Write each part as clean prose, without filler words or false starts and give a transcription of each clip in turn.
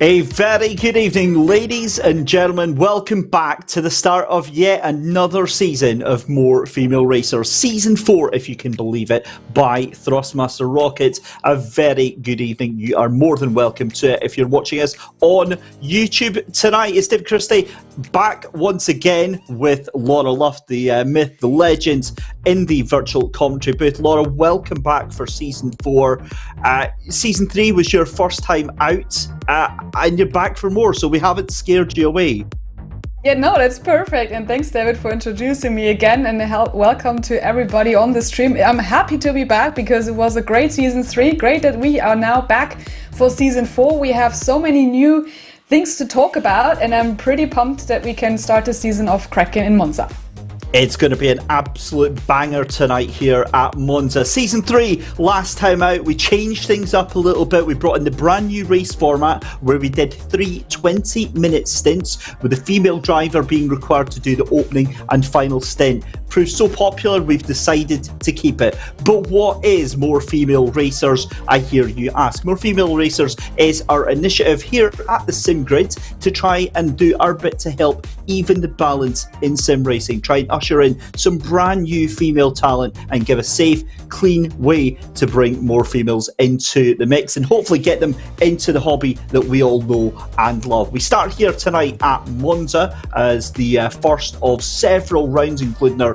A very good evening, ladies and gentlemen. Welcome back to the start of yet another season of More Female Racers. Season 4, if you can believe it, by Thrustmaster Rockets. A very good evening. You are more than welcome to it if you're watching us on YouTube. Tonight is Steve Christie back once again with Laura Luft, the myth, the legend, in the virtual commentary booth. Laura, welcome back for Season 4. Season 3 was your first time out. And you're back for more, so we haven't scared you away. Yeah, no, that's perfect. And thanks, David, for introducing me again. And welcome to everybody on the stream. I'm happy to be back because it was a great Season 3. Great that we are now back for Season 4. We have so many new things to talk about, and I'm pretty pumped that we can start the season off cracking in Monza. It's going to be an absolute banger tonight here at Monza. Season 3, last time out, we changed things up a little bit. We brought in the brand new race format where we did 3 20-minute stints with the female driver being required to do the opening and final stint. Proved so popular, we've decided to keep it. But what is More Female Racers, I hear you ask? More Female Racers is our initiative here at the SimGrid to try and do our bit to help even the balance in sim racing. Try and usher in some brand new female talent and give a safe, clean way to bring more females into the mix and hopefully get them into the hobby that we all know and love. We start here tonight at Monza as the first of several rounds, including our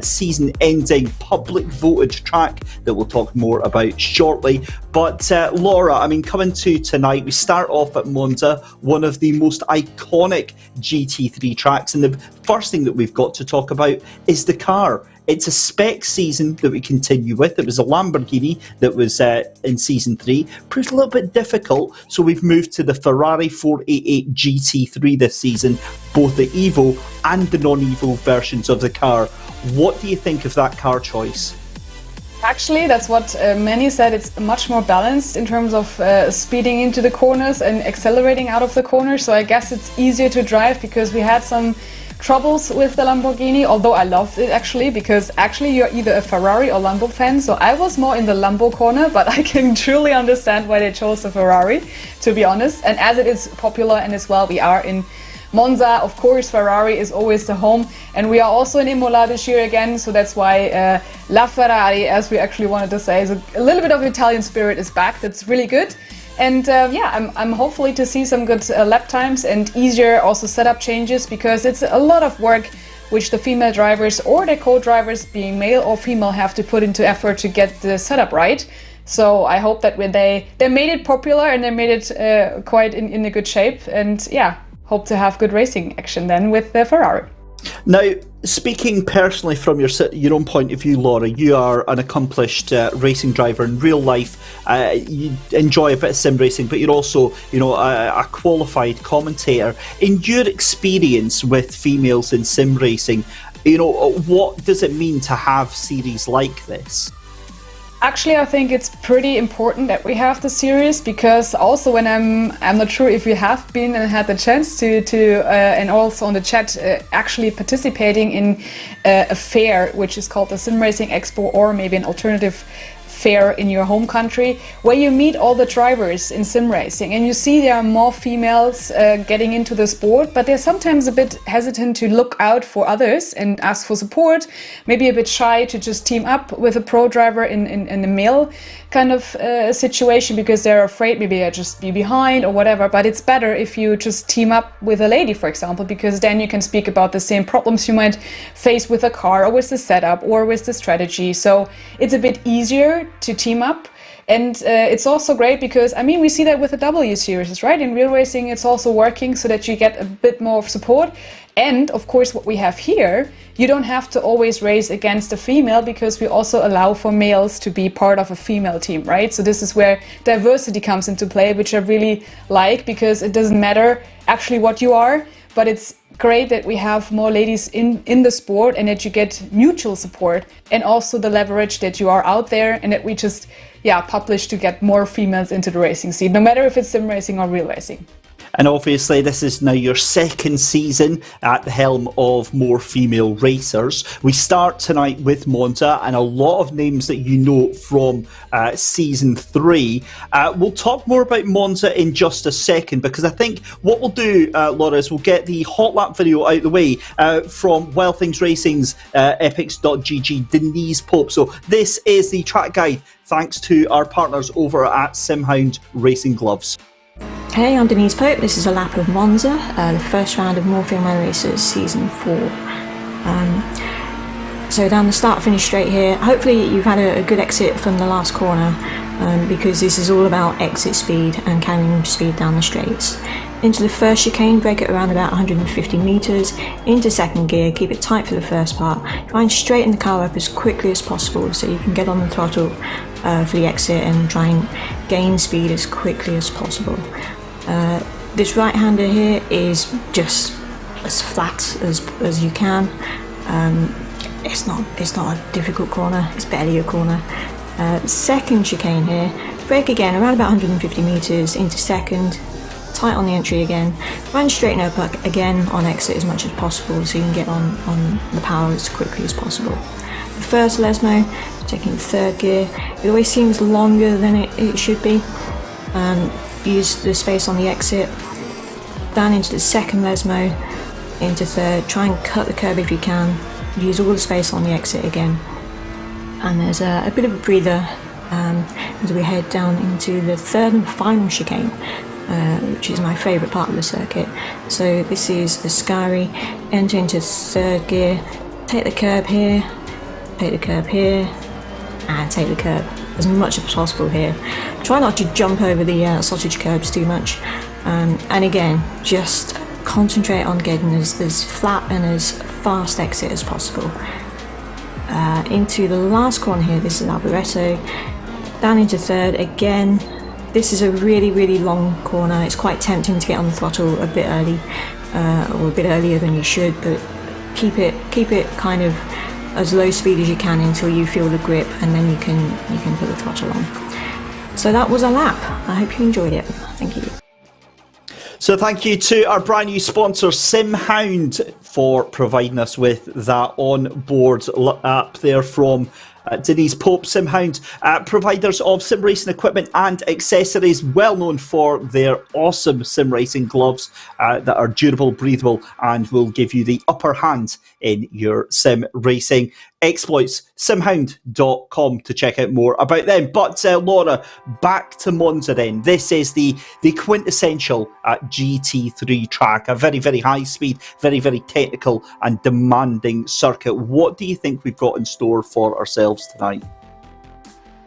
season-ending public voted track that we'll talk more about shortly. But Laura, I mean, coming to tonight, we start off at Monza, one of the most iconic GT3 tracks, and the first thing that we've got to talk about is the car. It's a spec season that we continue with. It was a Lamborghini that was in Season 3. Proved a little bit difficult, so we've moved to the Ferrari 488 GT3 this season, both the Evo and the non-Evo versions of the car. What do you think of that car choice? Actually, that's what many said. It's much more balanced in terms of speeding into the corners and accelerating out of the corners. So I guess it's easier to drive because we had some troubles with the Lamborghini, although I loved it actually, because actually you're either a Ferrari or Lambo fan. So I was more in the Lambo corner, but I can truly understand why they chose the Ferrari, to be honest. And as it is popular and as well we are in Monza, of course, Ferrari is always the home, and we are also in Imola this year again, so that's why La Ferrari, as we actually wanted to say, is a little bit of Italian spirit is back. That's really good. And yeah, I'm hopefully to see some good lap times and easier also setup changes, because it's a lot of work which the female drivers or their co-drivers, being male or female, have to put into effort to get the setup right. So I hope that when they made it popular and they made it quite in a good shape, and yeah, hope to have good racing action then with the Ferrari. Now, speaking personally from your own point of view, Laura, you are an accomplished racing driver in real life. You enjoy a bit of sim racing, but you're also, a qualified commentator. In your experience with females in sim racing, what does it mean to have series like this? Actually, I think it's pretty important that we have the series, because also when I'm not sure if you have been and had the chance to and also on the chat actually participating in a fair which is called the Sim Racing Expo, or maybe an alternative fair in your home country, where you meet all the drivers in sim racing and you see there are more females getting into the sport, but they're sometimes a bit hesitant to look out for others and ask for support, maybe a bit shy to just team up with a pro driver in a male kind of situation, because they're afraid maybe I just be behind or whatever. But it's better if you just team up with a lady, for example, because then you can speak about the same problems you might face with a car or with the setup or with the strategy. So it's a bit easier to team up. And it's also great because, I mean, we see that with the W series, right? In real racing, it's also working so that you get a bit more of support. And of course, what we have here, you don't have to always race against a female, because we also allow for males to be part of a female team, right? So this is where diversity comes into play, which I really like, because it doesn't matter actually what you are, but it's great that we have more ladies in the sport, and that you get mutual support, and also the leverage that you are out there, and that we just publish to get more females into the racing scene, no matter if it's sim racing or real racing. And obviously this is now your second season at the helm of More Female Racers. We start tonight with Monza and a lot of names that you know from season 3. We'll talk more about Monza in just a second, because I think what we'll do, Laura, is we'll get the hot lap video out of the way from Wild Things Racing's epics.gg Denise Pope. So this is the track guide thanks to our partners over at SimHound Racing Gloves. Hey, I'm Denise Pope. This is a lap of Monza, the first round of More Female Racers Season 4. So down the start-finish straight here, hopefully you've had a good exit from the last corner, because this is all about exit speed and carrying speed down the straights. Into the first chicane, brake at around about 150 metres, into second gear, keep it tight for the first part, try and straighten the car up as quickly as possible so you can get on the throttle for the exit and try and gain speed as quickly as possible. This right-hander here is just as flat as you can. It's not a difficult corner, it's barely a corner. Second chicane here, brake again around about 150 metres into second, tight on the entry again, try and straighten up again on exit as much as possible so you can get on the power as quickly as possible. The first Lesmo, taking third gear, it always seems longer than it should be. Use the space on the exit, down into the second Lesmo, into third, try and cut the curb if you can, use all the space on the exit again. And there's a bit of a breather as we head down into the third and final chicane, which is my favourite part of the circuit. So this is Ascari, enter into third gear, take the curb here, take the curb here, and take the curb as much as possible here. Try not to jump over the sausage curbs too much, and again just concentrate on getting as flat and as fast exit as possible. Into the last corner here, this is Alboreto, down into third again. This is a really long corner. It's quite tempting to get on the throttle a bit early, or a bit earlier than you should, but keep it kind of as low speed as you can until you feel the grip, and then you can put the throttle on. So that was a lap. I hope you enjoyed it. Thank you. So thank you to our brand new sponsor SimHound for providing us with that on-board app there from Denise Pope. SimHound, providers of sim racing equipment and accessories, well known for their awesome sim racing gloves that are durable, breathable, and will give you the upper hand in your sim racing exploits. Simhound.com to check out more about them. But Laura, back to Monza then. This is the quintessential GT3 track, a very high speed, very technical and demanding circuit. What do you think we've got in store for ourselves tonight?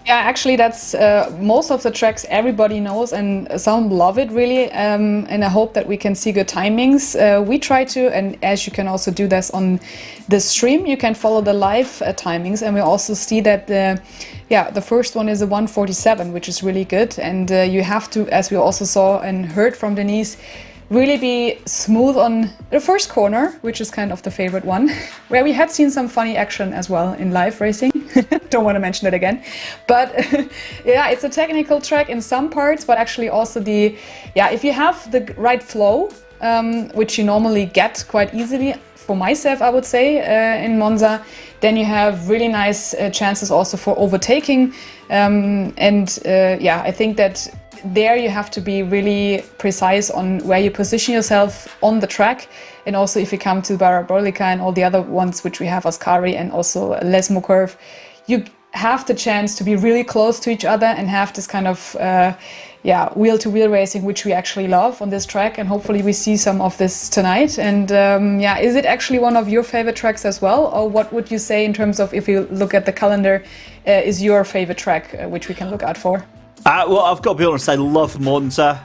Yeah, actually that's most of the tracks everybody knows, and some love it really, and I hope that we can see good timings. We try to, and as you can also do this on the stream, you can follow the live timings, and we also see that the first one is a 1:47, which is really good, and you have to, as we also saw and heard from Denise, really be smooth on the first corner, which is kind of the favorite one, where we had seen some funny action as well in live racing. Don't want to mention it again, but yeah, it's a technical track in some parts, but actually also if you have the right flow, which you normally get quite easily, for myself I would say, in Monza, then you have really nice chances also for overtaking, I think that there you have to be really precise on where you position yourself on the track, and also if you come to Parabolica and all the other ones which we have, Ascari and also Lesmo curve, you have the chance to be really close to each other and have this kind of wheel-to-wheel racing, which we actually love on this track, and hopefully we see some of this tonight. And is it actually one of your favorite tracks as well, or what would you say in terms of, if you look at the calendar, is your favorite track which we can look out for? Well, I've got to be honest, I love Monza.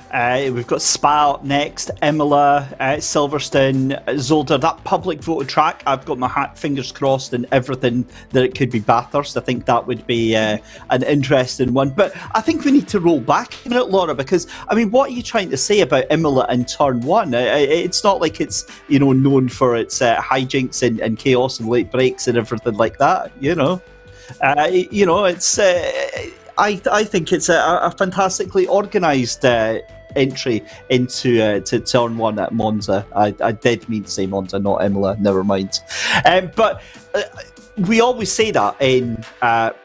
We've got Spa up next, Imola, Silverstone, Zolder, that public voted track. I've got my fingers crossed and everything that it could be Bathurst. I think that would be an interesting one. But I think we need to roll back a minute, Laura, because, I mean, what are you trying to say about Imola in turn one? It's not like it's, known for its hijinks and chaos and late breaks and everything like that, It's... I think it's a fantastically organised entry into to turn one at Monza. I did mean to say Monza, not Imola. Never mind. But we always say that in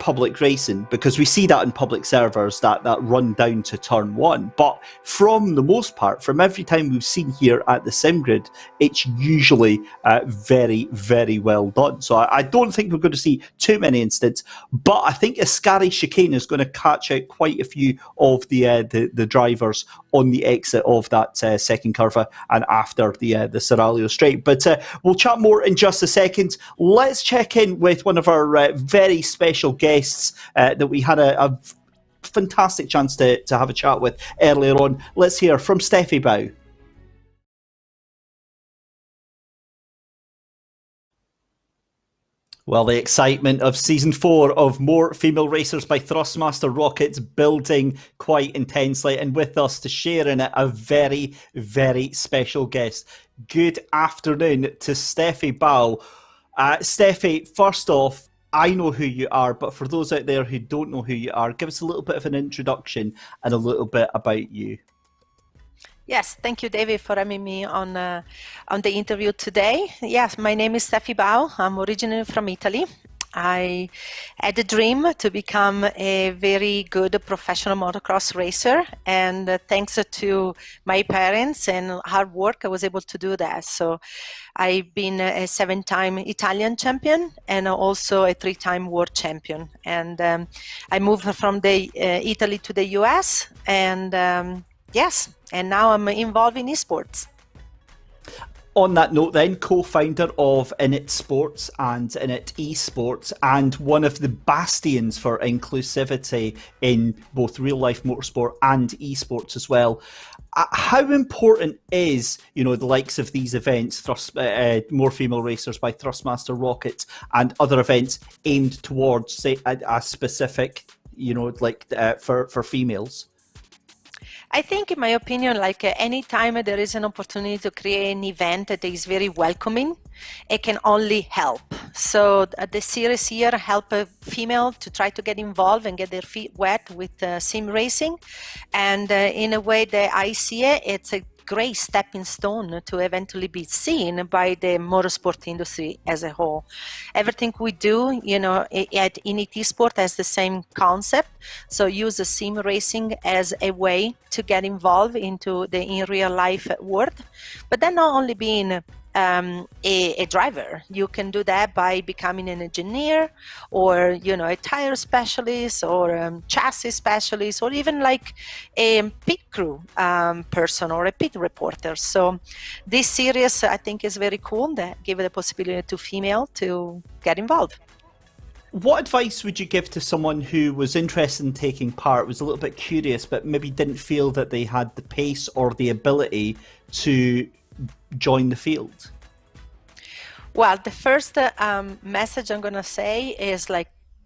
public racing because we see that in public servers that run down to turn one. But from the most part, from every time we've seen here at the SimGrid, it's usually very, very well done. So I don't think we're going to see too many incidents. But I think Ascari chicane is going to catch out quite a few of the drivers on the exit of that second curve and after the Seraglio straight. But we'll chat more in just a second. Let's check in with one of our very special guests that we had a fantastic chance to have a chat with earlier on. Let's hear from Steffi Bao. Well, the excitement of Season 4 of More Female Racers by Thrustmaster Rockets building quite intensely, and with us to share in it a very, very special guest. Good afternoon to Steffi Bao. Steffi, first off, I know who you are, but for those out there who don't know who you are, give us a little bit of an introduction and a little bit about you. Yes, thank you, David, for having me on the interview today. Yes, my name is Steffi Bao. I'm originally from Italy. I had a dream to become a very good professional motocross racer, and thanks to my parents and hard work, I was able to do that. So I've been a 7-time Italian champion and also a 3-time world champion. And I moved from Italy to the US, and yes, and now I'm involved in esports. On that note then, co-founder of Init Sports and Init Esports, and one of the bastions for inclusivity in both real-life motorsport and esports as well. How important is, the likes of these events, More Female Racers by Thrustmaster Rockets, and other events aimed towards, say, a specific, for females? I think, in my opinion, any time there is an opportunity to create an event that is very welcoming, it can only help. So the series here help a female to try to get involved and get their feet wet with sim racing. And in a way that I see it, it's a great stepping stone to eventually be seen by the motorsport industry as a whole. Everything we do, at Init Sport has the same concept. So use the sim racing as a way to get involved into the in real life world, but then not only being a driver. You can do that by becoming an engineer, or a tire specialist, or chassis specialist, or even like a pit crew person or a pit reporter. So this series, I think, is very cool, that give the possibility to female to get involved. What advice would you give to someone who was interested in taking part, was a little bit curious, but maybe didn't feel that they had the pace or the ability to join the field? Well, the first message I'm going to say is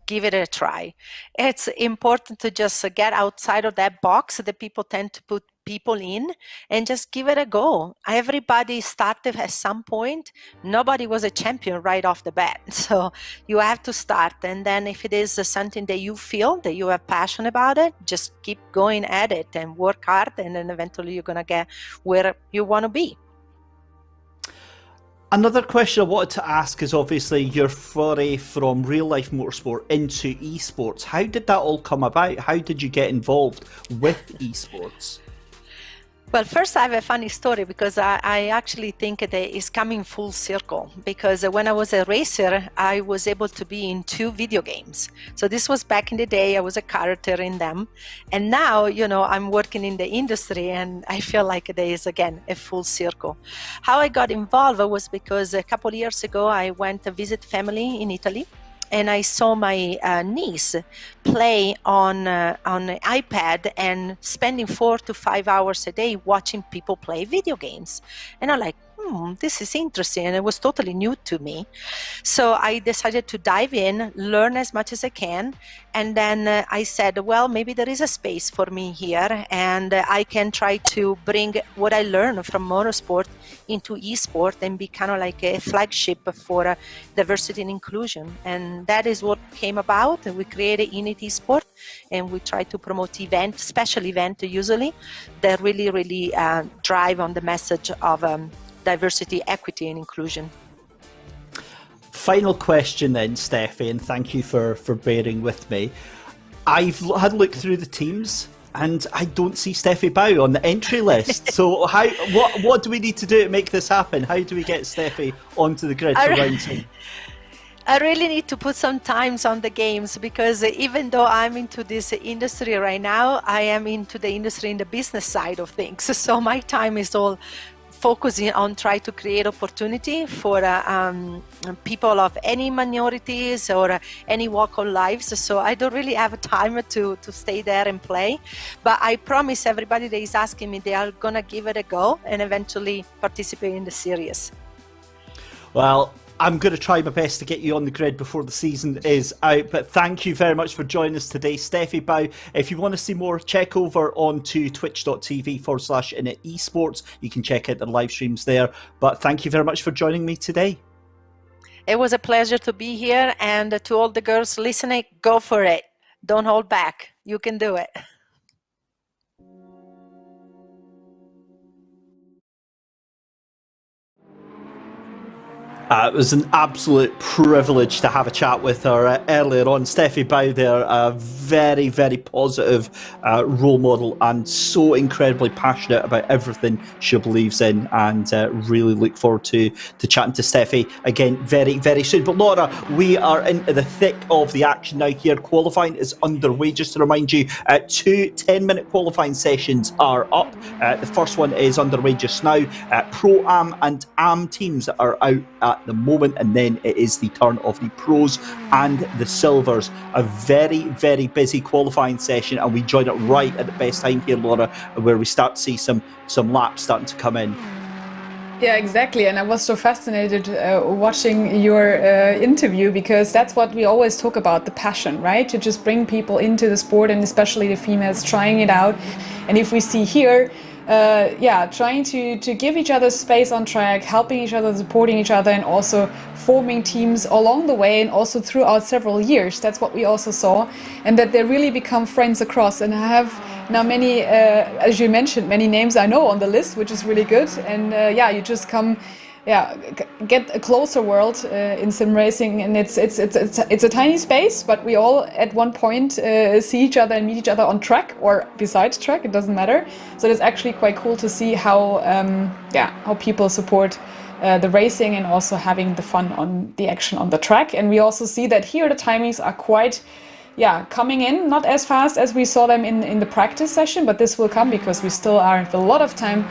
give it a try. It's important to just get outside of that box that people tend to put people in, and just give it a go. Everybody started at some point. Nobody was a champion right off the bat. So you have to start. And then if it is something that you feel that you are passionate about it, just keep going at it and work hard. And then eventually you're going to get where you want to be. Another question I wanted to ask is obviously your foray from real-life motorsport into esports. How did that all come about? How did you get involved with esports? Well, first I have a funny story, because I actually think that it's coming full circle, because when I was a racer, I was able to be in 2 video games. So this was back in the day, I was a character in them. And now, I'm working in the industry, and I feel like there is, again, a full circle. How I got involved was because a couple of years ago, I went to visit family in Italy. And I saw my niece play on an iPad and spending 4 to 5 hours a day watching people play video games. And I'm like, this is interesting, and it was totally new to me. So I decided to dive in, learn as much as I can, and then I said, well, maybe there is a space for me here, and I can try to bring what I learned from motorsport into esport and be kind of like a flagship for diversity and inclusion. And that is what came about. We created Init Esport, and we try to promote events, special events usually, that really drive on the message of diversity, equity, and inclusion. Final question then, Steffi, and thank you for bearing with me. I've had a look through the teams, and I don't see Steffi Bao on the entry list. So what do we need to do to make this happen? How do we get Steffi onto the grid for round 2? I really need to put some times on the games, because even though I'm into this industry right now, I am into the industry in the business side of things. So my time is all focusing on trying to create opportunity for people of any minorities or any walk of lives. So I don't really have time to stay there and play. But I promise everybody that is asking me, they are going to give it a go and eventually participate in the series. Well, I'm going to try my best to get you on the grid before the season is out, but thank you very much for joining us today, Steffi Bao. If you want to see more, check over onto twitch.tv/Init Esports. You can check out the live streams there, but thank you very much for joining me today. It was a pleasure to be here, and to all the girls listening, go for it. Don't hold back. You can do it. It was an absolute privilege to have a chat with her earlier on. Steffi Bao there, a very, very positive role model, and so incredibly passionate about everything she believes in, and really look forward to chatting to Steffi again very, very soon. But Laura, we are into the thick of the action now here. Qualifying is underway. Just to remind you, 2 10-minute qualifying sessions are up. The first one is underway just now. Pro-Am and Am teams are out at the moment, and then it is the turn of the pros and the silvers. A very, very busy qualifying session, and we join it right at the best time here, Laura, where we start to see some laps starting to come in. Yeah, exactly. And I was so fascinated watching your interview, because that's what we always talk about, the passion, right? To just bring people into the sport, and especially the females trying it out. And if we see here, trying to give each other space on track, helping each other, supporting each other, and also forming teams along the way and also throughout several years. That's what we also saw, and that they really become friends across. And I have now many, as you mentioned, many names I know on the list, which is really good. And you just come, get a closer world in sim racing, and it's a tiny space, but we all at one point see each other and meet each other on track or beside track. It doesn't matter. So it's actually quite cool to see how people support the racing and also having the fun on the action on the track. And we also see that here the timings are quite coming in, not as fast as we saw them in the practice session, but this will come because we still are with a lot of time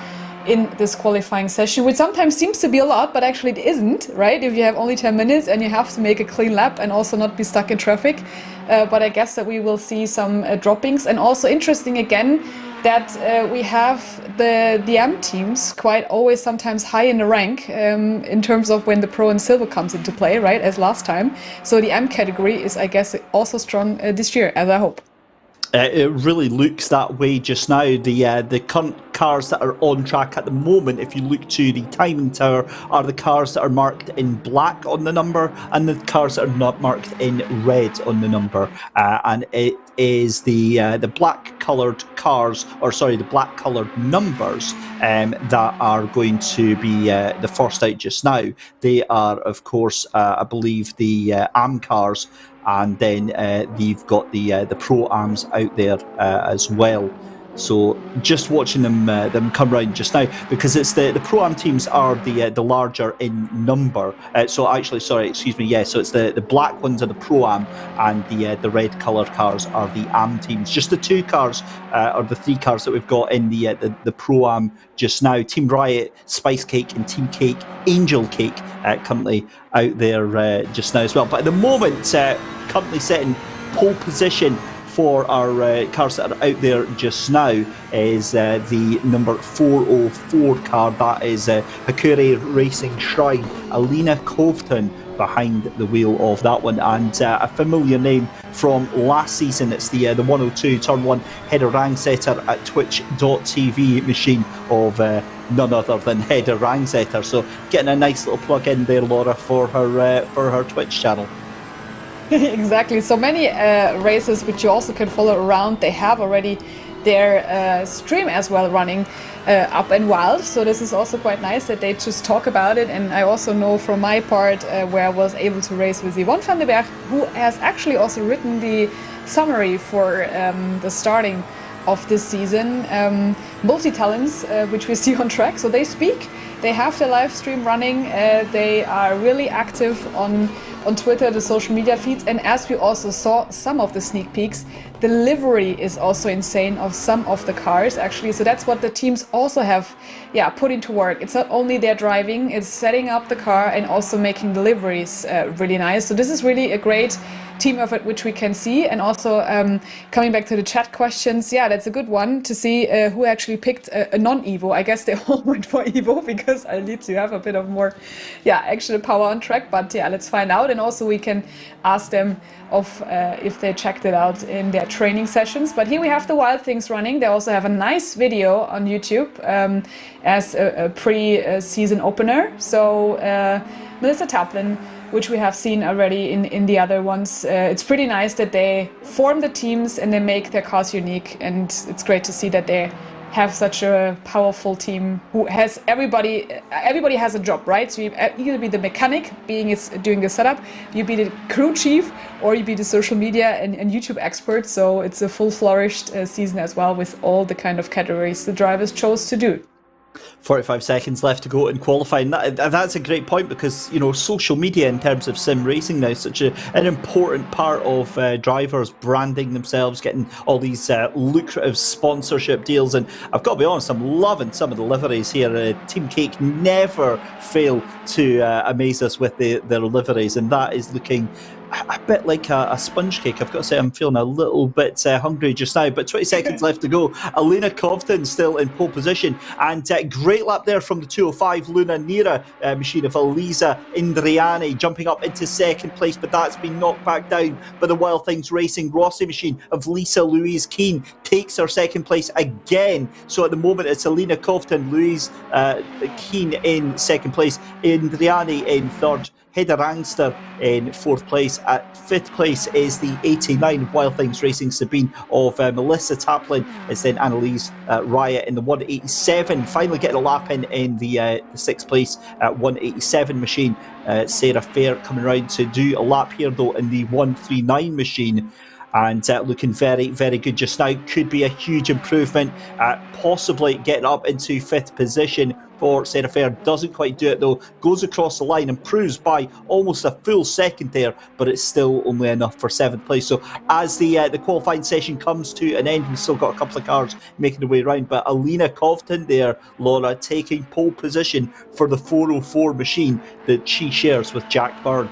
in this qualifying session, which sometimes seems to be a lot, but actually it isn't, right? If you have only 10 minutes and you have to make a clean lap and also not be stuck in traffic. But I guess that we will see some droppings. And also interesting again that we have the M teams quite always sometimes high in the rank in terms of when the pro and silver comes into play, right, as last time. So the M category is, I guess, also strong this year, as I hope. It really looks that way just now. The current cars that are on track at the moment, if you look to the timing tower, are the cars that are marked in black on the number, and the cars that are not marked in red on the number. And it is the black coloured cars, or sorry, the black coloured numbers that are going to be the first out just now. They are, of course, I believe the AM cars. And then you've got the Pro-Ams out there as well. So just watching them come round just now, because it's the Pro-Am teams are the larger in number. So actually, sorry, excuse me. Yeah, so it's the black ones are the Pro-Am, and the red coloured cars are the Am teams. Just the two cars, or the three cars that we've got in the Pro-Am just now. Team Riot, Spice Cake, and Team Cake, Angel Cake, currently out there just now as well. But at the moment, currently setting pole position for our cars that are out there just now is the number 404 car. That is Hakure Racing Shrine, Alina Coveton behind the wheel of that one, and a familiar name from last season. It's the 102 Turn 1 header rangsetter at twitch.tv machine of none other than Header Rangsetter. So getting a nice little plug in there, Laura, for her Twitch channel. Exactly. So many races which you also can follow around. They have already their stream as well running up and wild. So this is also quite nice that they just talk about it. And I also know from my part where I was able to race with Yvonne van den Berg, who has actually also written the summary for the starting of this season. Multi-talents, which we see on track. So they speak, they have their live stream running, they are really active on Twitter, the social media feeds, and as we also saw some of the sneak peeks, the livery is also insane of some of the cars actually. So that's what the teams also have put into work. It's not only their driving, it's setting up the car and also making the liveries really nice. So this is really a great team effort which we can see. And also coming back to the chat questions, that's a good one to see who actually picked a non-Evo. I guess they all went for Evo because I need to have a bit of more actual power on track, but let's find out. And also we can ask them if they checked it out in their training sessions. But here we have the Wild Things running. They also have a nice video on YouTube as a pre-season opener. So Melissa Taplin, which we have seen already in the other ones. It's pretty nice that they form the teams and they make their cars unique, and it's great to see that they have such a powerful team who has everybody has a job, right? So you either be the mechanic doing the setup, you be the crew chief, or you be the social media and YouTube expert. So it's a full flourished season as well, with all the kind of categories the drivers chose to do. 45 seconds left to go in qualifying. That's a great point, because social media in terms of sim racing now is such an important part of drivers branding themselves, getting all these lucrative sponsorship deals. And I've got to be honest, I'm loving some of the liveries here. Team Cake never fail to amaze us with their liveries, and that is looking a bit like a sponge cake. I've got to say, I'm feeling a little bit hungry just now, but 20 seconds left to go. Alina Coveton still in pole position, and great lap there from the 205 Luna Nera machine of Elisa Indriani, jumping up into second place, but that's been knocked back down by the Wild Things Racing Rossi machine of Lisa Louise Keane, takes her second place again. So at the moment it's Alina Coveton, Louise Keane in second place, Indriani in third, Hedda Rangster in fourth place. At fifth place is the 89 Wild Things Racing Sabine of Melissa Taplin. It's then Annalise Riot in the 187. Finally getting a lap in the sixth place at 187 machine. Sarah Fair coming around to do a lap here though in the 139 machine. And looking very, very good just now. Could be a huge improvement, possibly getting up into fifth position for Sarah Fair. Doesn't quite do it though, goes across the line, improves by almost a full second there, but it's still only enough for seventh place. So as the qualifying session comes to an end, we've still got a couple of cars making their way around, but Alina Coveton there, Laura, taking pole position for the 404 machine that she shares with Jack Bird.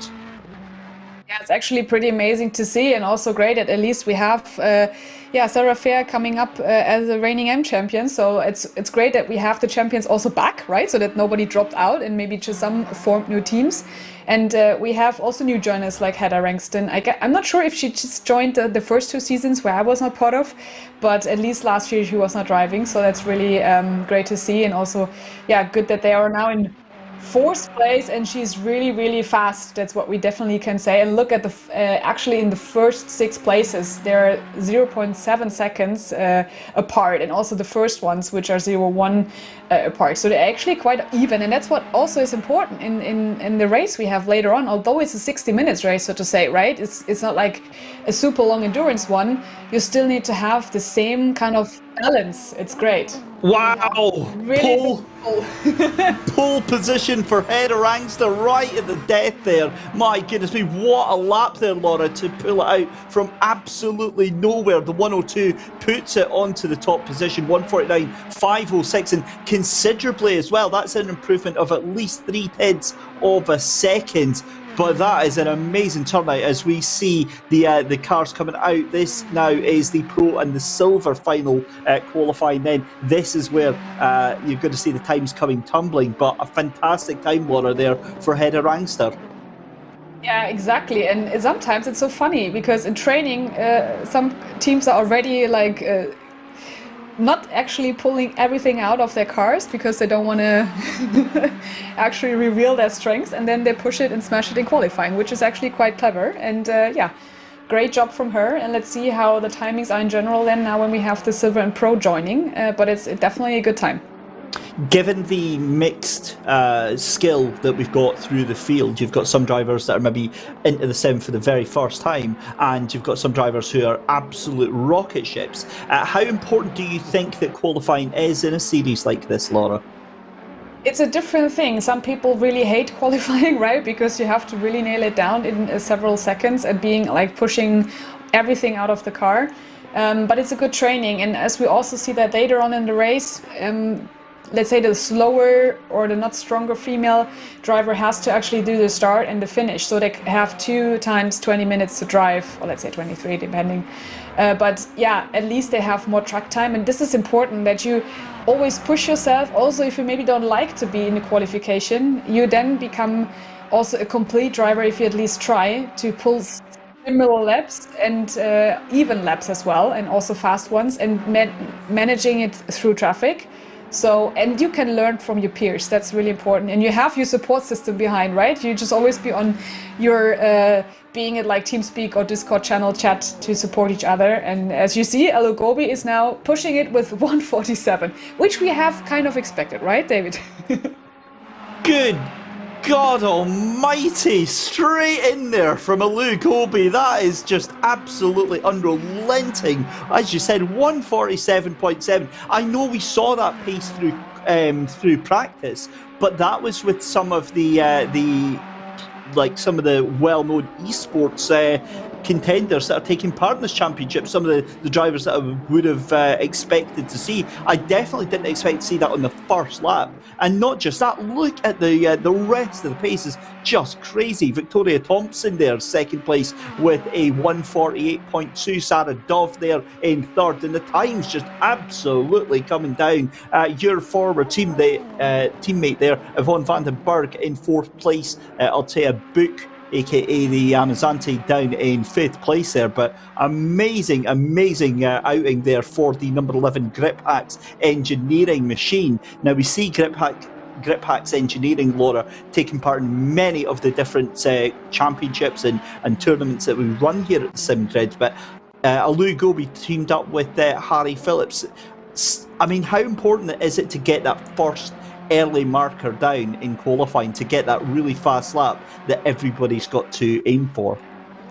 Yeah, it's actually pretty amazing to see, and also great that at least we have Sarah Fair coming up as a reigning M champion. So it's great that we have the champions also back, right? So that nobody dropped out and maybe just some formed new teams. And we have also new joiners like Hedda Rangston. I'm not sure if she just joined the first two seasons where I was not part of, but at least last year she was not driving. So that's really great to see. And also, good that they are now in fourth place, and she's really, really fast. That's what we definitely can say. And look at actually in the first 6 places, they're 0.7 seconds apart, and also the first ones, which are 0.1 apart. So they're actually quite even, and that's what also is important in the race we have later on. Although it's a 60 minutes race, so to say, right? It's not like a super long endurance one. You still need to have the same kind of balance. It's great. Wow! Really pole position for Hedda Rangster right at the death there. My goodness me, what a lap there, Laura, to pull it out from absolutely nowhere. The 102 puts it onto the top position, 149, 506, and considerably as well. That's an improvement of at least 0.3 of a second. But that is an amazing turnout as we see the cars coming out. This now is the Pro and the Silver final qualifying. Then this is where you're going to see the times coming tumbling. But a fantastic time, Laura, there for Hedda Rangster. Yeah, exactly. And sometimes it's so funny because in training, some teams are already like not actually pulling everything out of their cars because they don't want to actually reveal their strengths, and then they push it and smash it in qualifying, which is actually quite clever. And yeah, great job from her. And let's see how the timings are in general then now when we have the Silver and Pro joining. But it's definitely a good time. Given the mixed skill that we've got through the field, you've got some drivers that are maybe into the sim for the very first time, and you've got some drivers who are absolute rocket ships. How important do you think that qualifying is in a series like this, Laura? It's a different thing. Some people really hate qualifying, right? Because you have to really nail it down in several seconds and being like pushing everything out of the car. But it's a good training. And as we also see that later on in the race, let's say the slower or the not stronger female driver has to actually do the start and the finish. So they have 2 times 20 minutes to drive, or let's say 23, depending. But yeah, at least they have more track time. And this is important that you always push yourself. Also, if you maybe don't like to be in the qualification, you then become also a complete driver if you at least try to pull similar laps and even laps as well, and also fast ones, and managing it through traffic. So, and you can learn from your peers. That's really important. And you have your support system behind, right? You just always be on your, being at like TeamSpeak or Discord channel chat to support each other. And as you see, Elo Gobi is now pushing it with 147, which we have kind of expected, right, David? Good God almighty, straight in there from Elu Gobi. That is just absolutely unrelenting. As you said, 147.7. I know we saw that pace through practice, but that was with some of the well-known esports contenders that are taking part in this championship, some of the drivers that I would have expected to see. I definitely didn't expect to see that on the first lap. And not just that, look at the rest of the pace is just crazy. Victoria Thompson there, second place with a 148.2. Sarah Dove there in third. And the times just absolutely coming down. Your former teammate there, Yvonne van den Berg, in fourth place. Altea Book, aka the Amazante, down in fifth place there. But amazing outing there for the number 11 Grip Hacks engineering machine. Now we see Grip Hacks engineering, Laura, taking part in many of the different championships and tournaments that we run here at the SimGrid. But Elu Gobi teamed up with Harry Phillips. I mean, how important is it to get that first early marker down in qualifying to get that really fast lap that everybody's got to aim for?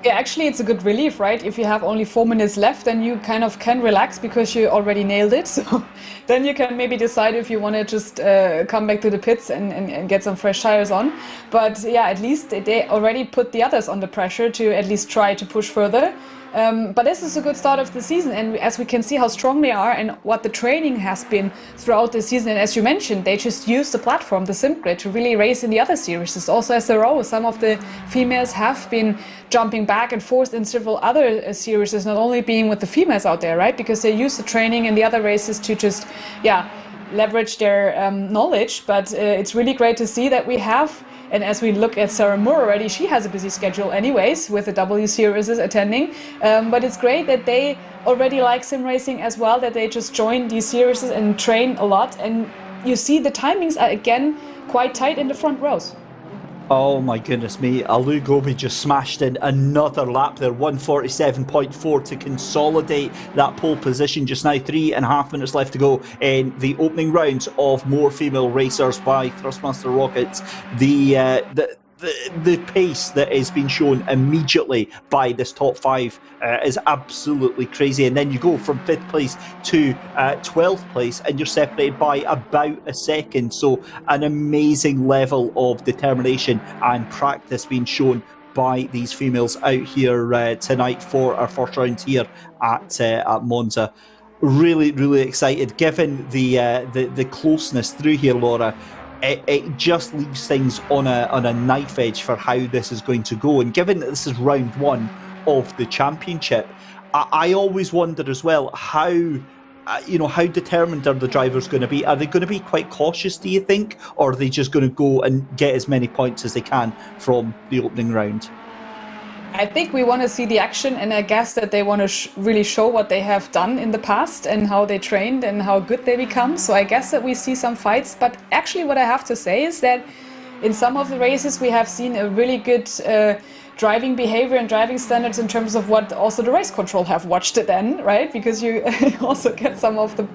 Yeah, actually it's a good relief, right? If you have only 4 minutes left, then you kind of can relax because you already nailed it. So then you can maybe decide if you want to just come back to the pits and get some fresh tires on. But yeah, at least they already put the others under pressure to at least try to push further. But this is a good start of the season, and as we can see how strong they are and what the training has been throughout the season, and as you mentioned, they just use the platform, the SimGrid, to really race in the other series. Also as a row, some of the females have been jumping back and forth in several other series, not only being with the females out there, right? Because they use the training in the other races to just, leverage their knowledge. But it's really great to see that we have. And as we look at Sarah Moore already, she has a busy schedule anyways with the W Series attending. But it's great that they already like sim racing as well, that they just join these series and train a lot. And you see the timings are again quite tight in the front rows. Oh my goodness me, Elu Gobi just smashed in another lap there, 147.4 to consolidate that pole position just now. 3.5 minutes left to go in the opening rounds of More Female Racers by Thrustmaster Rockets. The pace that is being shown immediately by this top five is absolutely crazy. And then you go from 5th place to 12th place and you're separated by about a second. So an amazing level of determination and practice being shown by these females out here tonight for our first round here at Monza. Really, really excited given the closeness through here, Laura. it just leaves things on a knife edge for how this is going to go. And given that this is round one of the championship, I always wonder as well how determined are the drivers going to be? Are they going to be quite cautious, do you think? Or are they just going to go and get as many points as they can from the opening round? I think we want to see the action, and I guess that they want to really show what they have done in the past and how they trained and how good they become. So I guess that we see some fights. But actually what I have to say is that in some of the races we have seen a really good driving behavior and driving standards in terms of what also the race control have watched it then, right? Because you also get some of the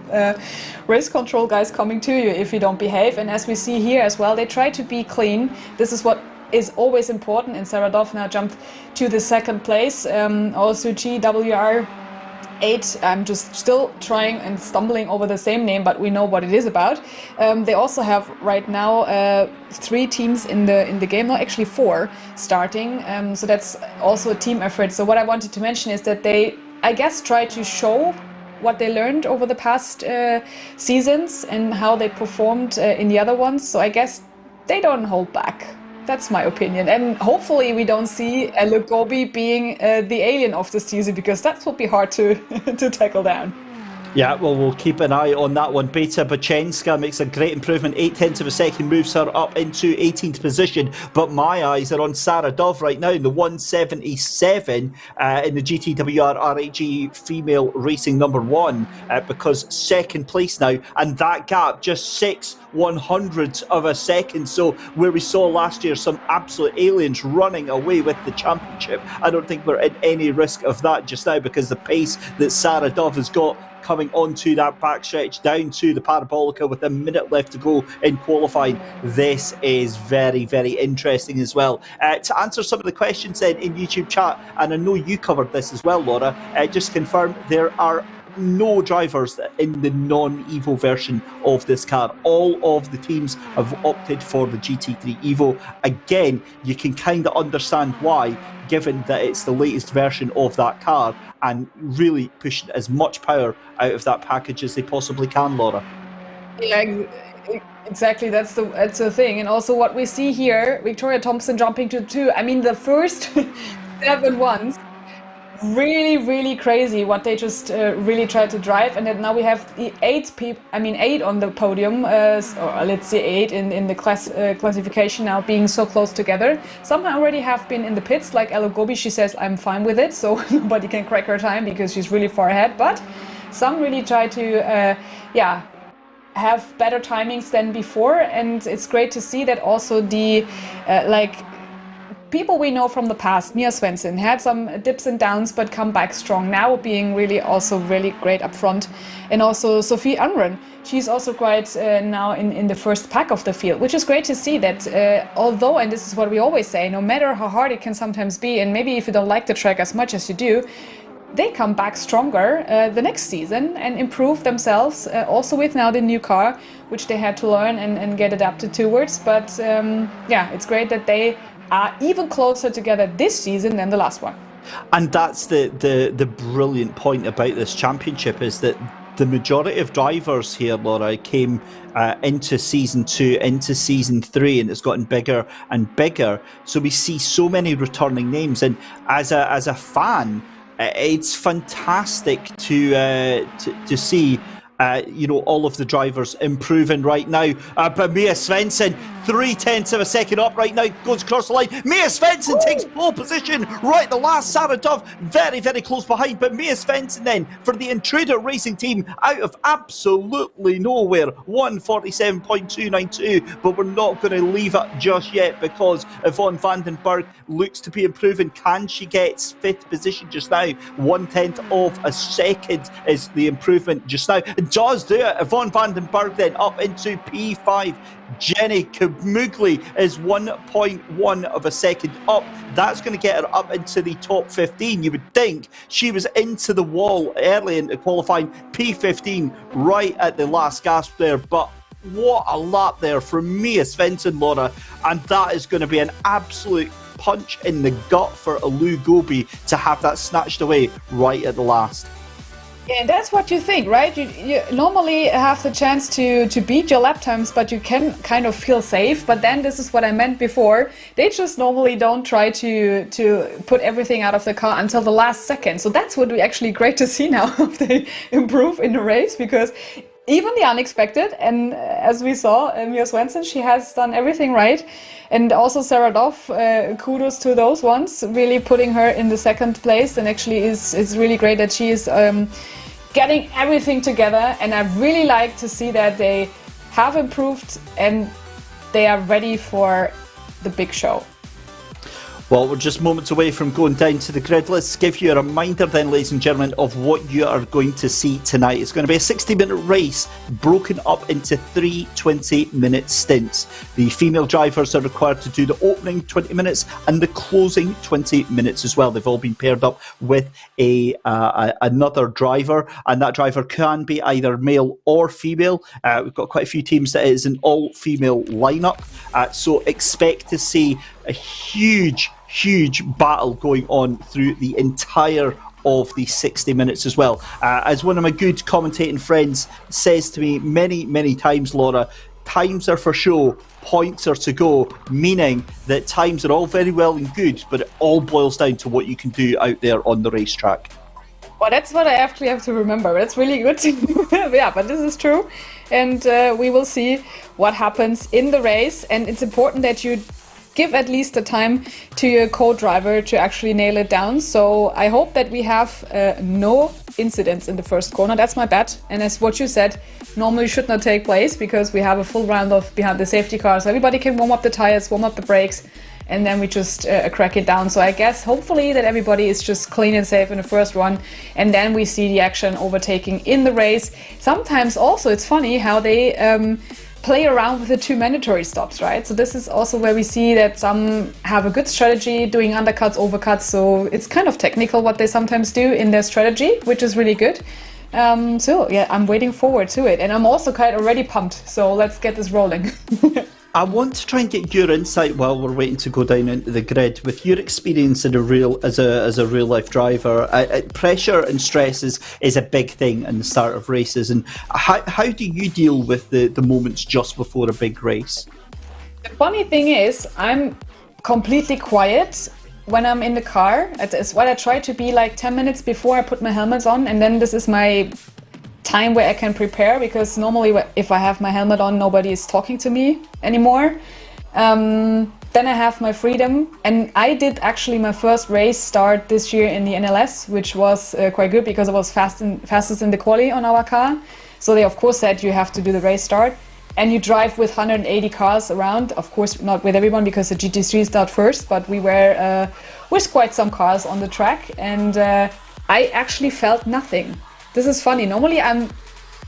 race control guys coming to you if you don't behave. And as we see here as well, they try to be clean. This is what is always important, and Sarah Dov now jumped to the second place. Also GWR 8, I'm just still trying and stumbling over the same name, but we know what it is about. They also have right now 3 teams in the game, no, actually 4 starting. So that's also a team effort. So what I wanted to mention is that they, I guess, try to show what they learned over the past seasons and how they performed in the other ones. So I guess they don't hold back. That's my opinion. And hopefully we don't see Lugobi being the alien of the season, because that would be hard to tackle down. Yeah, well, we'll keep an eye on that one. Beta Bachenska makes a great improvement. 0.8 of a second moves her up into 18th position. But my eyes are on Sarah Dove right now in the 177 in the GTWR RHG female racing number 1 because second place now. And that gap, just 6/100ths of a second. So where we saw last year some absolute aliens running away with the championship, I don't think we're in any risk of that just now, because the pace that Sarah Dove has got coming onto that backstretch down to the Parabolica with a minute left to go in qualifying. This is very, very interesting as well. To answer some of the questions then in YouTube chat, and I know you covered this as well, Laura, just confirm there are no drivers in the non-Evo version of this car. All of the teams have opted for the GT3 Evo. Again, you can kind of understand why, given that it's the latest version of that car and really pushing as much power out of that package as they possibly can, Laura. Yeah, exactly. That's the thing. And also what we see here, Victoria Thompson jumping to 2. I mean, the first 7 ones, really, really crazy what they just really tried to drive. And then now we have the 8 on the podium, or let's say 8 in the classification now, being so close together. Some already have been in the pits, like Elo Gobi. She says, I'm fine with it, so nobody can crack her time because she's really far ahead. But some really try to, have better timings than before. And it's great to see that also the, people we know from the past, Mia Svensson, had some dips and downs but come back strong, now being really also really great up front. And also Sophie Unrun, she's also quite now in the first pack of the field, which is great to see that although, and this is what we always say, no matter how hard it can sometimes be, and maybe if you don't like the track as much as you do, they come back stronger the next season and improve themselves, also with now the new car, which they had to learn and get adapted towards. But it's great that they are even closer together this season than the last one. And that's the brilliant point about this championship, is that the majority of drivers here, Laura, came into season 2, into season 3, and it's gotten bigger and bigger. So we see so many returning names, and as a fan, it's fantastic to see all of the drivers improving right now. But Mia Svensson, 0.3 of a second up right now, goes across the line. Mia Svensson takes pole position right at the last. Sarah Dove very, very close behind. But Mia Svensson then, for the Intruder Racing team, out of absolutely nowhere, 1:47.292. But we're not going to leave it just yet, because Yvonne Vandenberg looks to be improving. Can she get 5th position just now? 1/10 of a second is the improvement just now. It does do it. Yvonne Vandenberg then up into P5. Jenny Kamugli is 1.1 of a second up. That's going to get her up into the top 15. You would think she was into the wall early into qualifying. P15 right at the last gasp there, but what a lap there from Mia Svensson, Laura, and that is going to be an absolute punch in the gut for Elu Gobi to have that snatched away right at the last. Yeah, that's what you think, right? You normally have the chance to beat your lap times, but you can kind of feel safe. But then this is what I meant before. They just normally don't try to put everything out of the car until the last second. So that's what we actually great to see now if they improve in the race, because even the unexpected, and as we saw, Mia Svensson, she has done everything right. And also Sarah Doff, kudos to those ones, really putting her in the second place. And actually is really great that she is getting everything together. And I really like to see that they have improved and they are ready for the big show. Well, we're just moments away from going down to the grid. Let's give you a reminder then, ladies and gentlemen, of what you are going to see tonight. It's going to be a 60-minute race broken up into 3 20-minute stints. The female drivers are required to do the opening 20 minutes and the closing 20 minutes as well. They've all been paired up with another driver, and that driver can be either male or female. We've got quite a few teams that is an all-female lineup, so expect to see a huge battle going on through the entire of the 60 minutes as well. As one of my good commentating friends says to me many times, Laura, times are for show, points are to go, meaning that times are all very well and good, but it all boils down to what you can do out there on the racetrack. Well, that's what I actually have to remember. That's really good. Yeah, but this is true. And we will see what happens in the race. And it's important that you give at least the time to your co-driver to actually nail it down. So I hope that we have no incidents in the first corner. That's my bet. And as what you said, normally should not take place because we have a full round of behind the safety cars. Everybody can warm up the tires, warm up the brakes, and then we just crack it down. So I guess hopefully that everybody is just clean and safe in the first run, and then we see the action overtaking in the race. Sometimes also it's funny how they play around with the 2 mandatory stops, right? So this is also where we see that some have a good strategy doing undercuts, overcuts. So it's kind of technical what they sometimes do in their strategy, which is really good. So yeah, I'm waiting forward to it, and I'm also kind of already pumped. So let's get this rolling. I want to try and get your insight while we're waiting to go down into the grid. With your experience in as a real life driver, pressure and stress is a big thing in the start of races. And how do you deal with the moments just before a big race? The funny thing is, I'm completely quiet when I'm in the car. It's what I try to be like 10 minutes before I put my helmet on, and then this is my time where I can prepare, because normally if I have my helmet on, nobody is talking to me anymore. Then I have my freedom, and I did actually my first race start this year in the NLS, which was quite good because I was fastest in the quali on our car. So they of course said you have to do the race start, and you drive with 180 cars around. Of course not with everyone because the GT3 start first, but we were with quite some cars on the track, and I actually felt nothing. This is funny. Normally I'm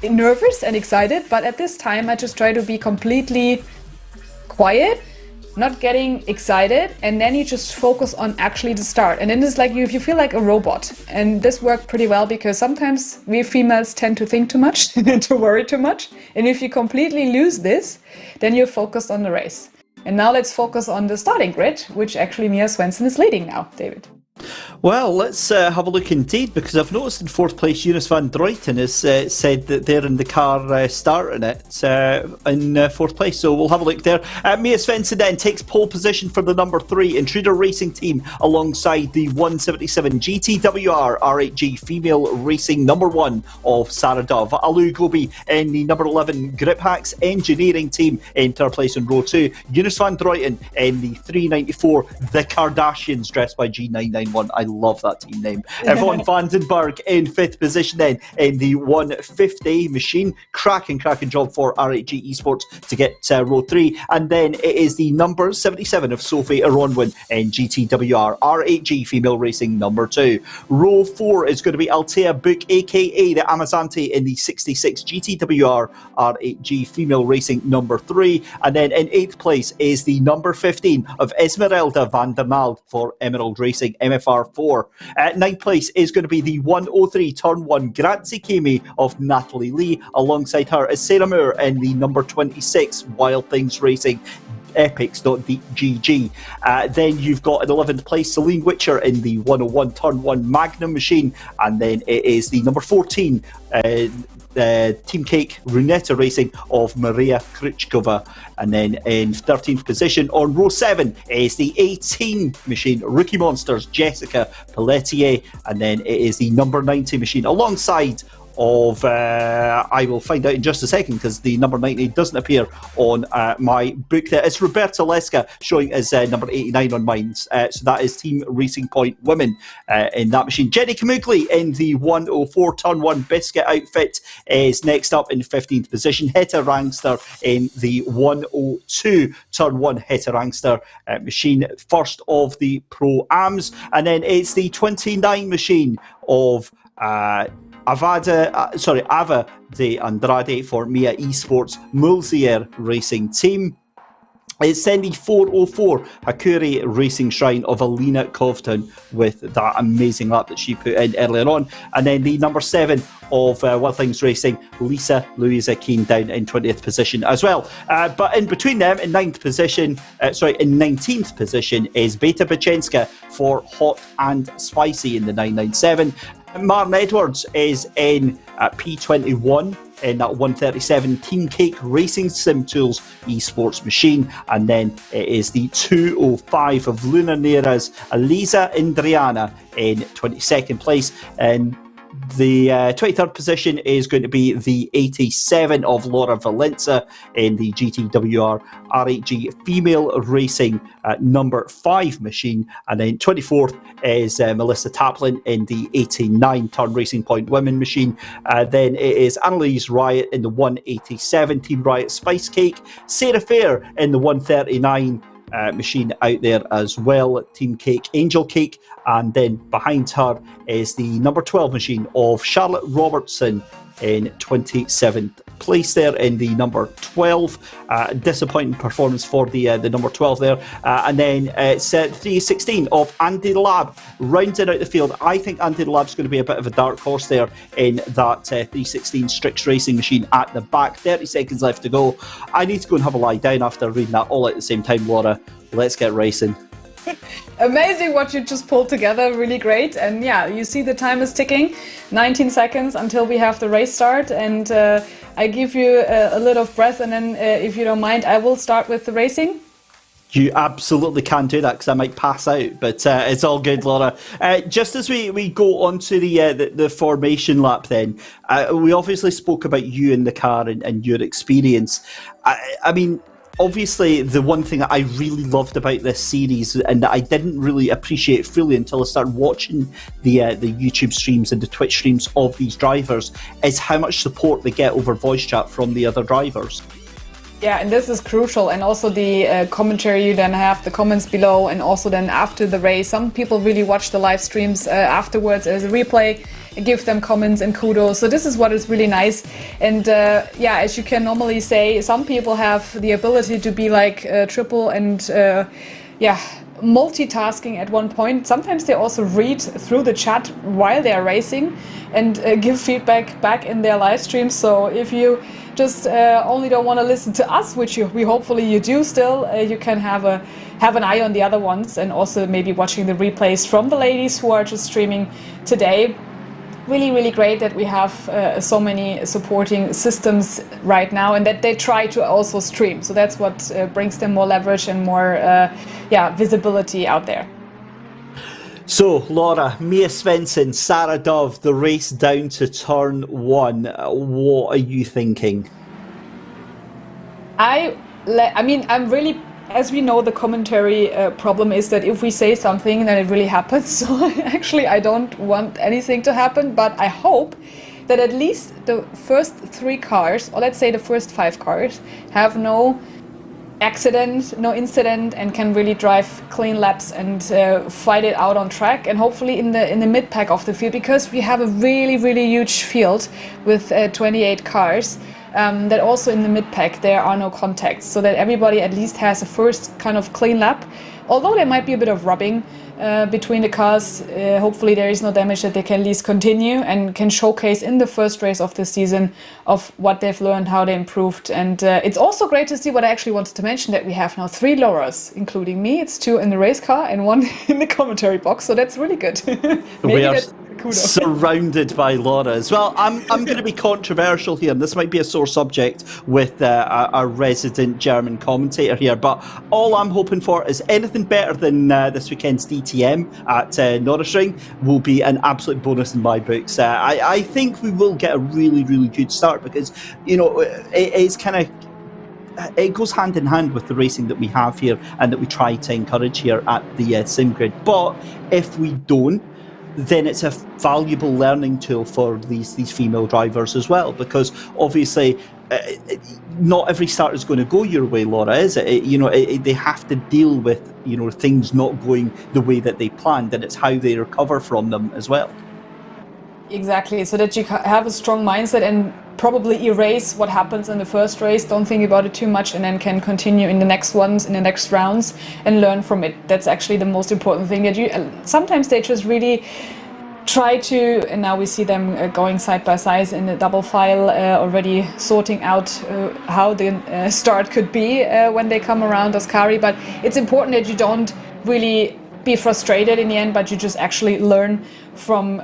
nervous and excited, but at this time I just try to be completely quiet, not getting excited, and then you just focus on actually the start. And then it's like you feel like a robot. And this worked pretty well because sometimes we females tend to think too much and to worry too much. And if you completely lose this, then you're focused on the race. And now let's focus on the starting grid, which actually Mia Svensson is leading now, David. Well, let's have a look indeed, because I've noticed in fourth place Jonas van Druyten has said that they're in the car starting it in fourth place, so we'll have a look there. Mia Svensson then takes pole position for the number 3 Intruder Racing team alongside the 177 GTWR R8G female racing number 1 of Sarah Dove. Alu Gobi in the number 11 Grip Hacks Engineering team in third place in row 2. Jonas van Druyten in the 394 The Kardashians dressed by G991. I love that team name. Yvonne Vandenberg in 5th position then in the 150 machine. Cracking job for R8G Esports to get row 3. And then it is the number 77 of Sophie Aronwin in GTWR R8G female racing number 2. Row 4 is going to be Altea Book, aka the Amazante, in the 66 GTWR R8G female racing number 3. And then in 8th place is the number 15 of Esmeralda van der Mald for Emerald Racing MFR4. At 9th place is going to be the 103 Turn 1 Grazie Kimi of Natalie Lee. Alongside her is Sarah Moore in the number 26 Wild Things Racing epics.gg. Then you've got in 11th place Celine Witcher in the 101 Turn 1 Magnum machine, and then it is the number 14 Team Cake Runetta Racing of Maria Krichkova. And then in 13th position on row 7 is the 18 machine Rookie Monsters Jessica Pelletier, and then it is the number 90 machine alongside of I will find out in just a second because the number 90 doesn't appear on my book there. It's Roberta Leska showing as number 89 on mine. So that is Team Racing Point Women in that machine. Jenny Camugli in the 104 Turn 1 Biscuit outfit is next up in 15th position. Hetta Rangster in the 102 Turn 1 Hetta Rangster machine, first of the Pro-Ams. And then it's the 29 machine of Ava de Andrade for Mia Esports Mulzier Racing Team. It's then the 404 Hakuri Racing Shrine of Alina Covton with that amazing lap that she put in earlier on. And then the number 7 of What Things Racing, Lisa Louisa Keane, down in 20th position as well. But in between them, in 19th position is Beta Bachenska for Hot and Spicy in the 997. Martin Edwards is in P21 in that 137 Team Cake Racing Sim Tools esports machine, and then it is the 205 of Luna Neras Elisa Indriana in 22nd place, and the 23rd position is going to be the 87 of Laura Valenza in the GTWR R8G Female Racing number 5 machine. And then 24th is Melissa Taplin in the 89 Turn Racing Point Women machine. Then it is Annalise Riot in the 187 Team Riot Spice Cake. Sarah Fair in the 139 machine out there as well, Team Cake Angel Cake. And then behind her is the number 12 machine of Charlotte Robertson in 27th place there in the number 12. Disappointing performance for the number 12 there. And then it's 316 of Andy Lab rounding out the field. I think Andy Lab's going to be a bit of a dark horse there in that 316 Strix Racing machine at the back. 30 seconds left to go. I need to go and have a lie down after reading that all at the same time, Laura. Let's get racing. Amazing what you just pulled together, really great. And yeah, you see the time is ticking, 19 seconds until we have the race start, and I give you a little breath, and then if you don't mind, I will start with the racing. You absolutely can do that because I might pass out, but it's all good, Laura. Just as we go on to the formation lap then, we obviously spoke about you in the car and your experience. I mean, obviously, the one thing that I really loved about this series and that I didn't really appreciate fully until I started watching the YouTube streams and the Twitch streams of these drivers is how much support they get over voice chat from the other drivers. Yeah, and this is crucial. And also the commentary, you then have the comments below, and also then after the race. Some people really watch the live streams afterwards as a replay, give them comments and kudos. So this is what is really nice. And yeah, as you can normally say, some people have the ability to be like triple and multitasking at one point. Sometimes they also read through the chat while they are racing and give feedback back in their live streams. So if you just only don't want to listen to us, which we hopefully you do still, you can have an eye on the other ones, and also maybe watching the replays from the ladies who are just streaming today. Really, really great that we have so many supporting systems right now, and that they try to also stream. So that's what brings them more leverage and more visibility out there. So, Laura, Mia Svensson, Sarah Dove, the race down to turn 1. What are you thinking? I mean, I'm really... As we know, the commentary problem is that if we say something, then it really happens. So actually, I don't want anything to happen, but I hope that at least the first 3 cars, or let's say the first 5 cars, have no accident, no incident, and can really drive clean laps and fight it out on track. And hopefully in the mid pack of the field, because we have a really, really huge field with 28 cars. That also in the mid-pack there are no contacts, so that everybody at least has a first kind of clean lap. Although there might be a bit of rubbing between the cars. Hopefully there is no damage, that they can at least continue and can showcase in the first race of the season of what they've learned, how they improved. And it's also great to see what I actually wanted to mention, that we have now 3 Laura's, including me. It's 2 in the race car and 1 in the commentary box, so that's really good. We are surrounded by Laura's. Well, I'm going to be controversial here, and this might be a sore subject with our resident German commentator here, but all I'm hoping for is anything better than this weekend's DTM at Nürburgring will be an absolute bonus in my books. I think we will get a really, really good start, because, you know, it's kind of, it goes hand in hand with the racing that we have here and that we try to encourage here at the SimGrid. But if we don't, then it's a valuable learning tool for these female drivers as well, because obviously not every start is going to go your way, Laura, is it? They have to deal with, things not going the way that they planned, and it's how they recover from them as well. Exactly, so that you have a strong mindset and probably erase what happens in the first race, don't think about it too much, and then can continue in the next ones, in the next rounds, and learn from it. That's actually the most important thing. That sometimes they just really try to, and now we see them going side by side in the double file, already sorting out how the start could be when they come around Ascari. But it's important that you don't really be frustrated in the end, but you just actually learn from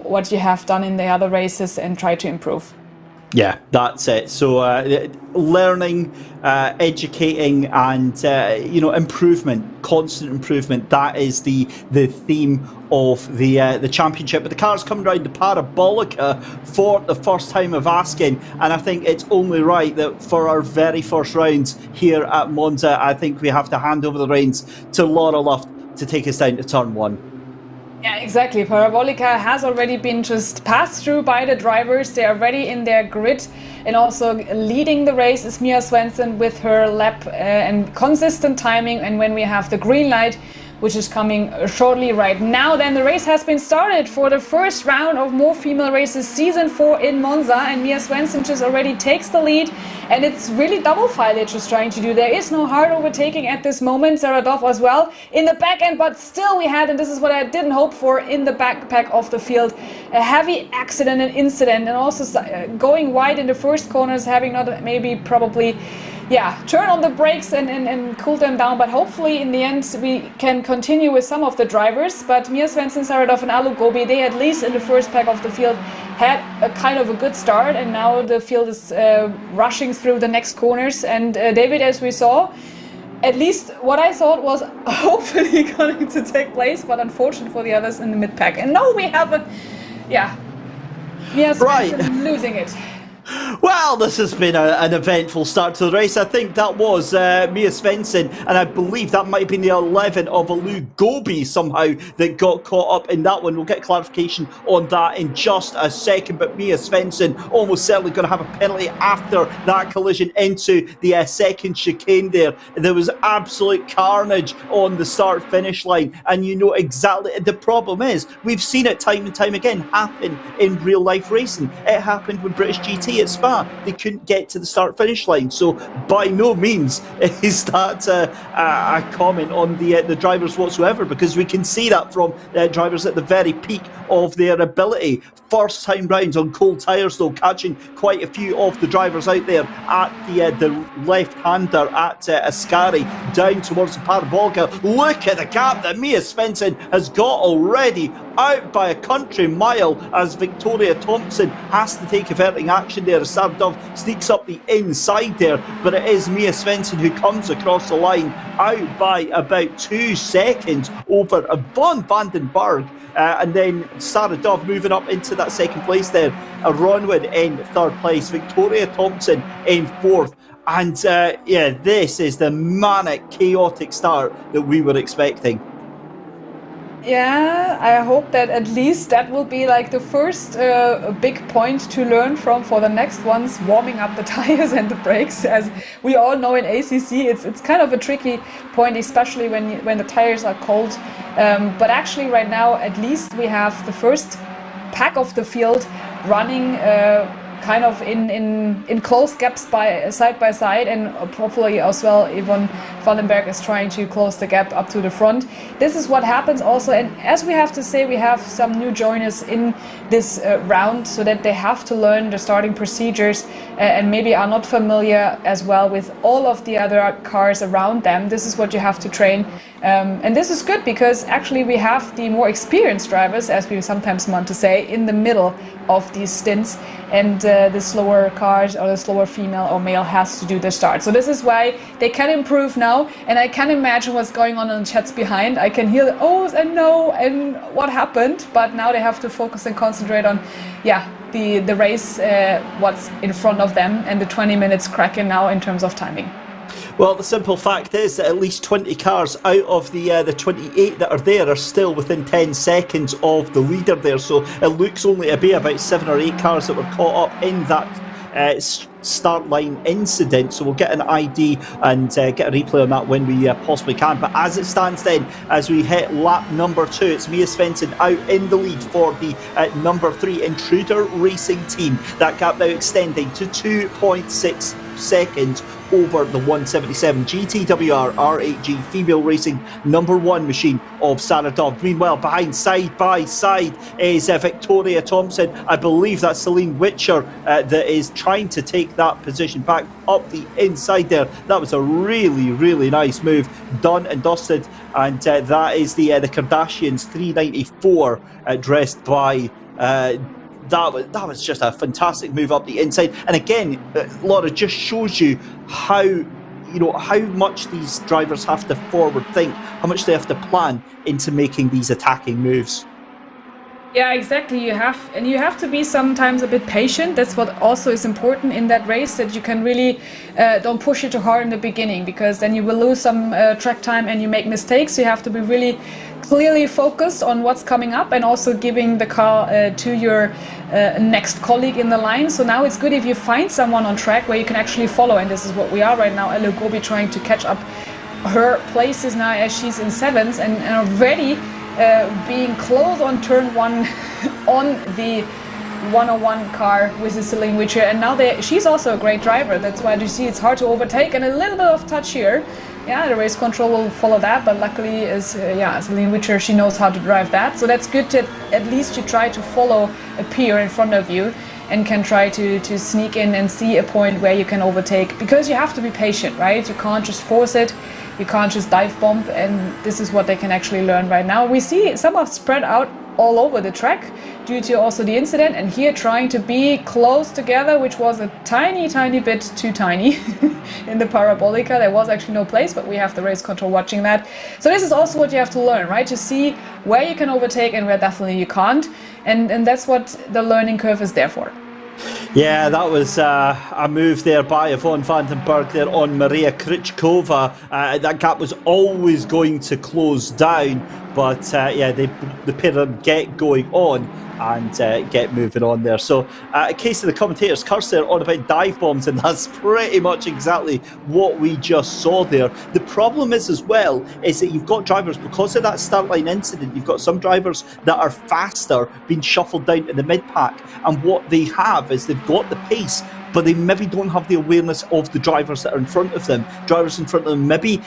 what you have done in the other races and try to improve. Yeah, that's it. So learning, educating, and improvement, constant improvement. That is the theme of the championship. But the car's coming around the Parabolica for the first time of asking, and I think it's only right that for our very first rounds here at Monza, I think we have to hand over the reins to Laura Luft to take us down to turn 1. Yeah, exactly. Parabolica has already been just passed through by the drivers. They are ready in their grid, and also leading the race is Mia Svensson with her lap and consistent timing. And when we have the green light, which is coming shortly right now, then the race has been started for the first round of More Female Races Season 4 in Monza, and Mia Svensson just already takes the lead, and it's really double file they're just trying to do. There is no hard overtaking at this moment. Sarah Doff as well in the back end, but still we had, and this is what I didn't hope for, in the backpack of the field, a heavy accident and incident, and also going wide in the first corners, having not probably turn on the brakes and cool them down. But hopefully in the end we can continue with some of the drivers. But Mia Svensson, Saradov and Alu Gobi, they at least in the first pack of the field had a kind of a good start, and now the field is rushing through the next corners. And David, as we saw, at least what I thought was hopefully going to take place, but unfortunate for the others in the mid-pack. And now we have Mia Svensson losing it. Well, this has been an eventful start to the race. I think that was Mia Svensson, and I believe that might have been the 11 of Alu Gobi somehow that got caught up in that one. We'll get clarification on that in just a second, but Mia Svensson almost certainly going to have a penalty after that collision into the second chicane there. There was absolute carnage on the start-finish line, and you know exactly, the problem is, we've seen it time and time again happen in real-life racing. It happened with British GT at Spa. They couldn't get to the start-finish line, so by no means is that a comment on the drivers whatsoever, because we can see that from drivers at the very peak of their ability. First time rounds on cold tyres though, catching quite a few of the drivers out there at the left-hander at Ascari, down towards the Parabolica. Look at the gap that Mia Svensson has got already, out by a country mile, as Victoria Thompson has to take averting action there. Sardov sneaks up the inside there, but it is Mia Svensson who comes across the line, out by about 2 seconds over Yvonne van den Berg, and then Sardov moving up into that second place there. Ronwin in third place, Victoria Thompson in fourth. And this is the manic, chaotic start that we were expecting. Yeah, I hope that at least that will be like the first big point to learn from for the next ones, warming up the tires and the brakes. As we all know in ACC, it's kind of a tricky point, especially when the tires are cold. But actually right now, at least we have the first pack of the field running kind of in close gaps by side, and hopefully as well Yvonne Vandenberg is trying to close the gap up to the front. This is what happens also, and as we have to say, we have some new joiners in this round, so that they have to learn the starting procedures and maybe are not familiar as well with all of the other cars around them. This is what you have to train, and this is good because actually we have the more experienced drivers, as we sometimes want to say, in the middle of these stints, and the slower cars or the slower female or male has to do the start. So this is why they can improve now, and I can imagine what's going on in the chats behind. I can hear the ohs and no and what happened, but now they have to focus and concentrate on the race, what's in front of them, and the 20 minutes cracking now in terms of timing. Well, the simple fact is that at least 20 cars out of the 28 that are there are still within 10 seconds of the leader there. So it looks only to be about 7 or 8 cars that were caught up in that start line incident. So we'll get an ID and get a replay on that when we possibly can. But as it stands then, as we hit lap number 2, it's Mia Svensson out in the lead for the number 3 Intruder Racing team. That gap now extending to 2.6 seconds over the 177 GTWR R8G female racing number 1 machine of Sarah Dove. Meanwhile, behind side by side is Victoria Thompson. I believe that's Celine Witcher that is trying to take that position back up the inside there. That was a really, really nice move, done and dusted. And that is the Kardashians 394 dressed by that was just a fantastic move up the inside. And again, Laura, just shows you how much these drivers have to forward think, how much they have to plan into making these attacking moves. Yeah, exactly. You have to be sometimes a bit patient. That's what also is important in that race, that you can really don't push it too hard in the beginning, because then you will lose some track time and you make mistakes. You have to be really clearly focused on what's coming up and also giving the car to your next colleague in the line. So now it's good if you find someone on track where you can actually follow, and this is what we are right now. Elu Gobi trying to catch up her places now as she's in 7th and already being close on turn 1 on the 101 car with the Celine Witcher, and now she's also a great driver. That's why you see it's hard to overtake, and a little bit of touch here. Yeah, the race control will follow that, but luckily Celine Witcher, she knows how to drive that, so that's good to at least you try to follow a peer in front of you and can try to sneak in and see a point where you can overtake, because you have to be patient, right? You can't just force it. You can't just dive bomb, and this is what they can actually learn right now. We see some are spread out all over the track due to also the incident, and here trying to be close together, which was a tiny bit too tiny in the Parabolica. There was actually no place, but we have the race control watching that. So this is also what you have to learn, right? To see where you can overtake and where definitely you can't, and that's what the learning curve is there for. Yeah, that was a move there by Yvonne Vandenberg there on Maria Krychkova. That gap was always going to close down, but the pair of them get going on and get moving on there. So in case of the commentators, curse there on about dive bombs, and that's pretty much exactly what we just saw there. The problem is as well is that you've got drivers, because of that start line incident, you've got some drivers that are faster being shuffled down to the mid pack, and what they have is they've got the pace, but they maybe don't have the awareness of the drivers that are in front of them. Drivers in front of them maybe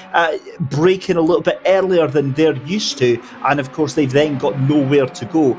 braking a little bit earlier than they're used to, and of course they've then got nowhere to go.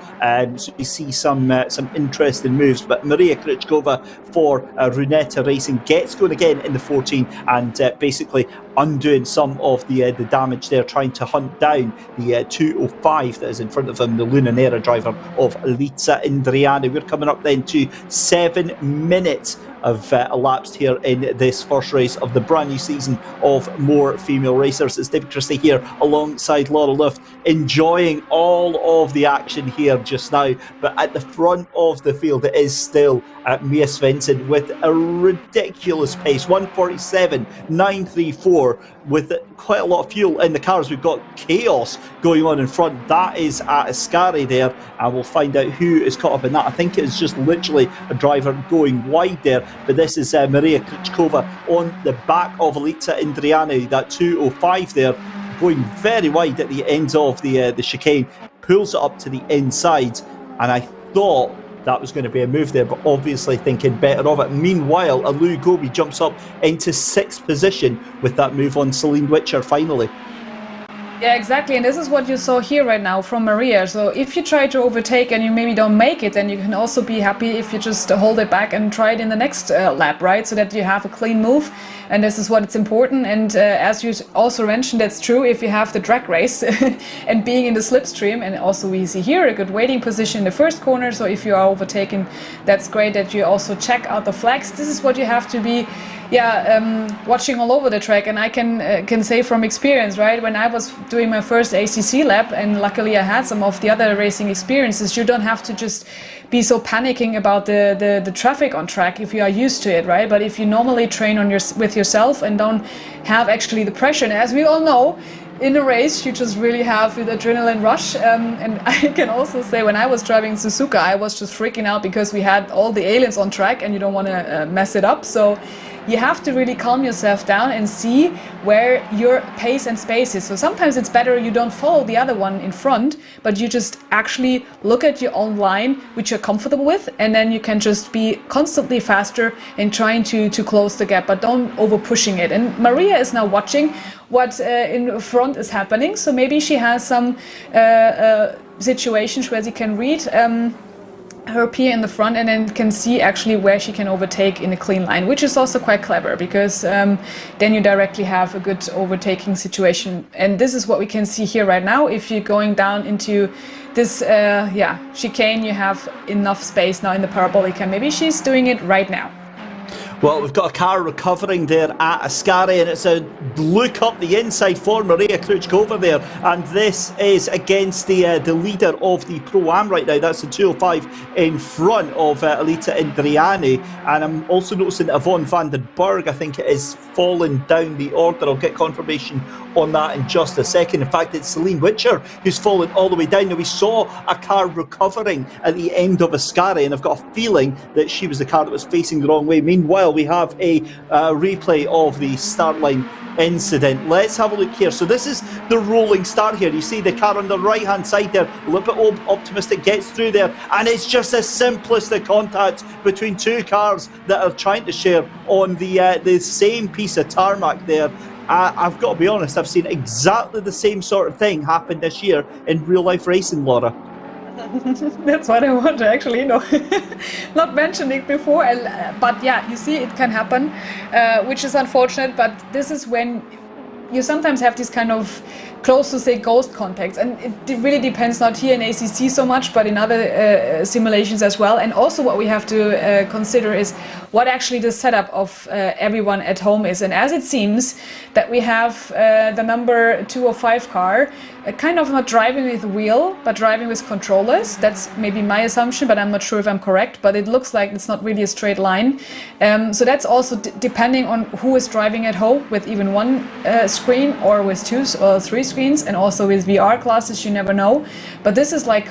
So you see some interesting moves. But Maria Krychkova for Runeta Racing gets going again in the 14, and basically undoing some of the damage there, trying to hunt down the 205 that is in front of them, the Lunanera driver of Liza Indriani. We're coming up then to 7 minutes have elapsed here in this first race of the brand new season of More Female Racers. It's David Christie here alongside Laura Luft, enjoying all of the action here just now. But at the front of the field, it is still Mia Svensson with a ridiculous pace, 147.934, with quite a lot of fuel in the cars. We've got chaos going on in front. That is at Ascari there, and we'll find out who is caught up in that. I think it is just literally a driver going wide there, but this is Maria Krychkova on the back of Liza Indriani, that 205 there, going very wide at the ends of the chicane, pulls it up to the inside, and I thought that was going to be a move there, but obviously thinking better of it. Meanwhile, Alu Gobi jumps up into 6th position with that move on Celine Witcher finally. Yeah, exactly. And this is what you saw here right now from Maria. So if you try to overtake and you maybe don't make it, then you can also be happy if you just hold it back and try it in the next lap, right? So that you have a clean move. And this is what it's important. And as you also mentioned, that's true if you have the drag race and being in the slipstream. And also we see here a good waiting position in the first corner. So if you are overtaken, that's great that you also check out the flags. This is what you have to be watching all over the track. And I can say from experience, right, when I was doing my first ACC lap, and luckily I had some of the other racing experiences, you don't have to just be so panicking about the traffic on track if you are used to it, right? But if you normally train on with yourself and don't have actually the pressure, and as we all know, in a race you just really have the adrenaline rush, and I can also say when I was driving Suzuka, I was just freaking out because we had all the aliens on track and you don't want to mess it up. So you have to really calm yourself down and see where your pace and space is. So sometimes it's better you don't follow the other one in front, but you just actually look at your own line, which you're comfortable with, and then you can just be constantly faster in trying to close the gap, but don't over pushing it. And Maria is now watching what in front is happening. So maybe she has some situations where she can read her peer in the front and then can see actually where she can overtake in a clean line, which is also quite clever because then you directly have a good overtaking situation. And this is what we can see here right now. If you're going down into this chicane, you have enough space now in the parabolic, and maybe she's doing it right now. Well, we've got a car recovering there at Ascari, and it's a look up the inside for Maria Krujkova there, and this is against the leader of the Pro-Am right now. That's the 205 in front of Alita Indriani, and I'm also noticing Yvonne van den Berg, I think it is, fallen down the order. I'll get confirmation on that in just a second. In fact, it's Celine Witcher who's fallen all the way down. Now, we saw a car recovering at the end of Ascari, and I've got a feeling that she was the car that was facing the wrong way. Meanwhile, we have a replay of the start line incident. Let's have a look here. So this is the rolling start here. You see the car on the right hand side there, a little bit optimistic, gets through there, and it's just as simplistic contact between two cars that are trying to share on the same piece of tarmac there. I've got to be honest, I've seen exactly the same sort of thing happen this year in real life racing, Laura. That's what I want to actually not mention it before, but yeah, you see it can happen, which is unfortunate, but this is when you sometimes have these kind of close to say ghost contacts, and it really depends, not here in ACC so much, but in other simulations as well. And also what we have to consider is what actually the setup of everyone at home is. And as it seems that we have the number 205 car kind of not driving with wheel, but driving with controllers. That's maybe my assumption, but I'm not sure if I'm correct, but it looks like it's not really a straight line. So that's also depending on who is driving at home, with even one screen or with two or three screens, and also with VR classes, you never know. But this is like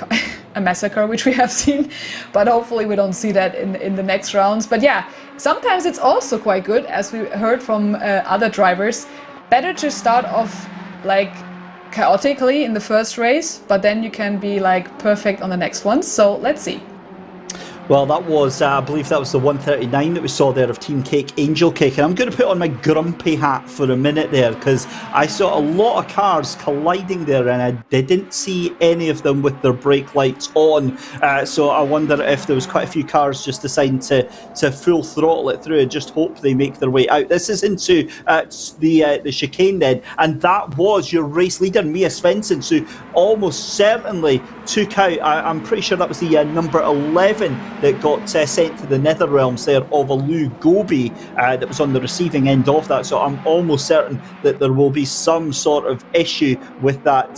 a massacre, which we have seen, but hopefully we don't see that in the next rounds. But yeah, sometimes it's also quite good, as we heard from other drivers, better to start off like chaotically in the first race, but then you can be like perfect on the next one. So let's see. Well, that was, I believe that was the 139 that we saw there of Team Cake, Angel Cake. And I'm going to put on my grumpy hat for a minute there, because I saw a lot of cars colliding there and I didn't see any of them with their brake lights on. So I wonder if there was quite a few cars just deciding to full throttle it through and just hope they make their way out. This is into the chicane then, and that was your race leader, Mia Svensson, who almost certainly took out, I'm pretty sure that was the number 11 that got sent to the nether realms there of Alu Gobi that was on the receiving end of that. So I'm almost certain that there will be some sort of issue with that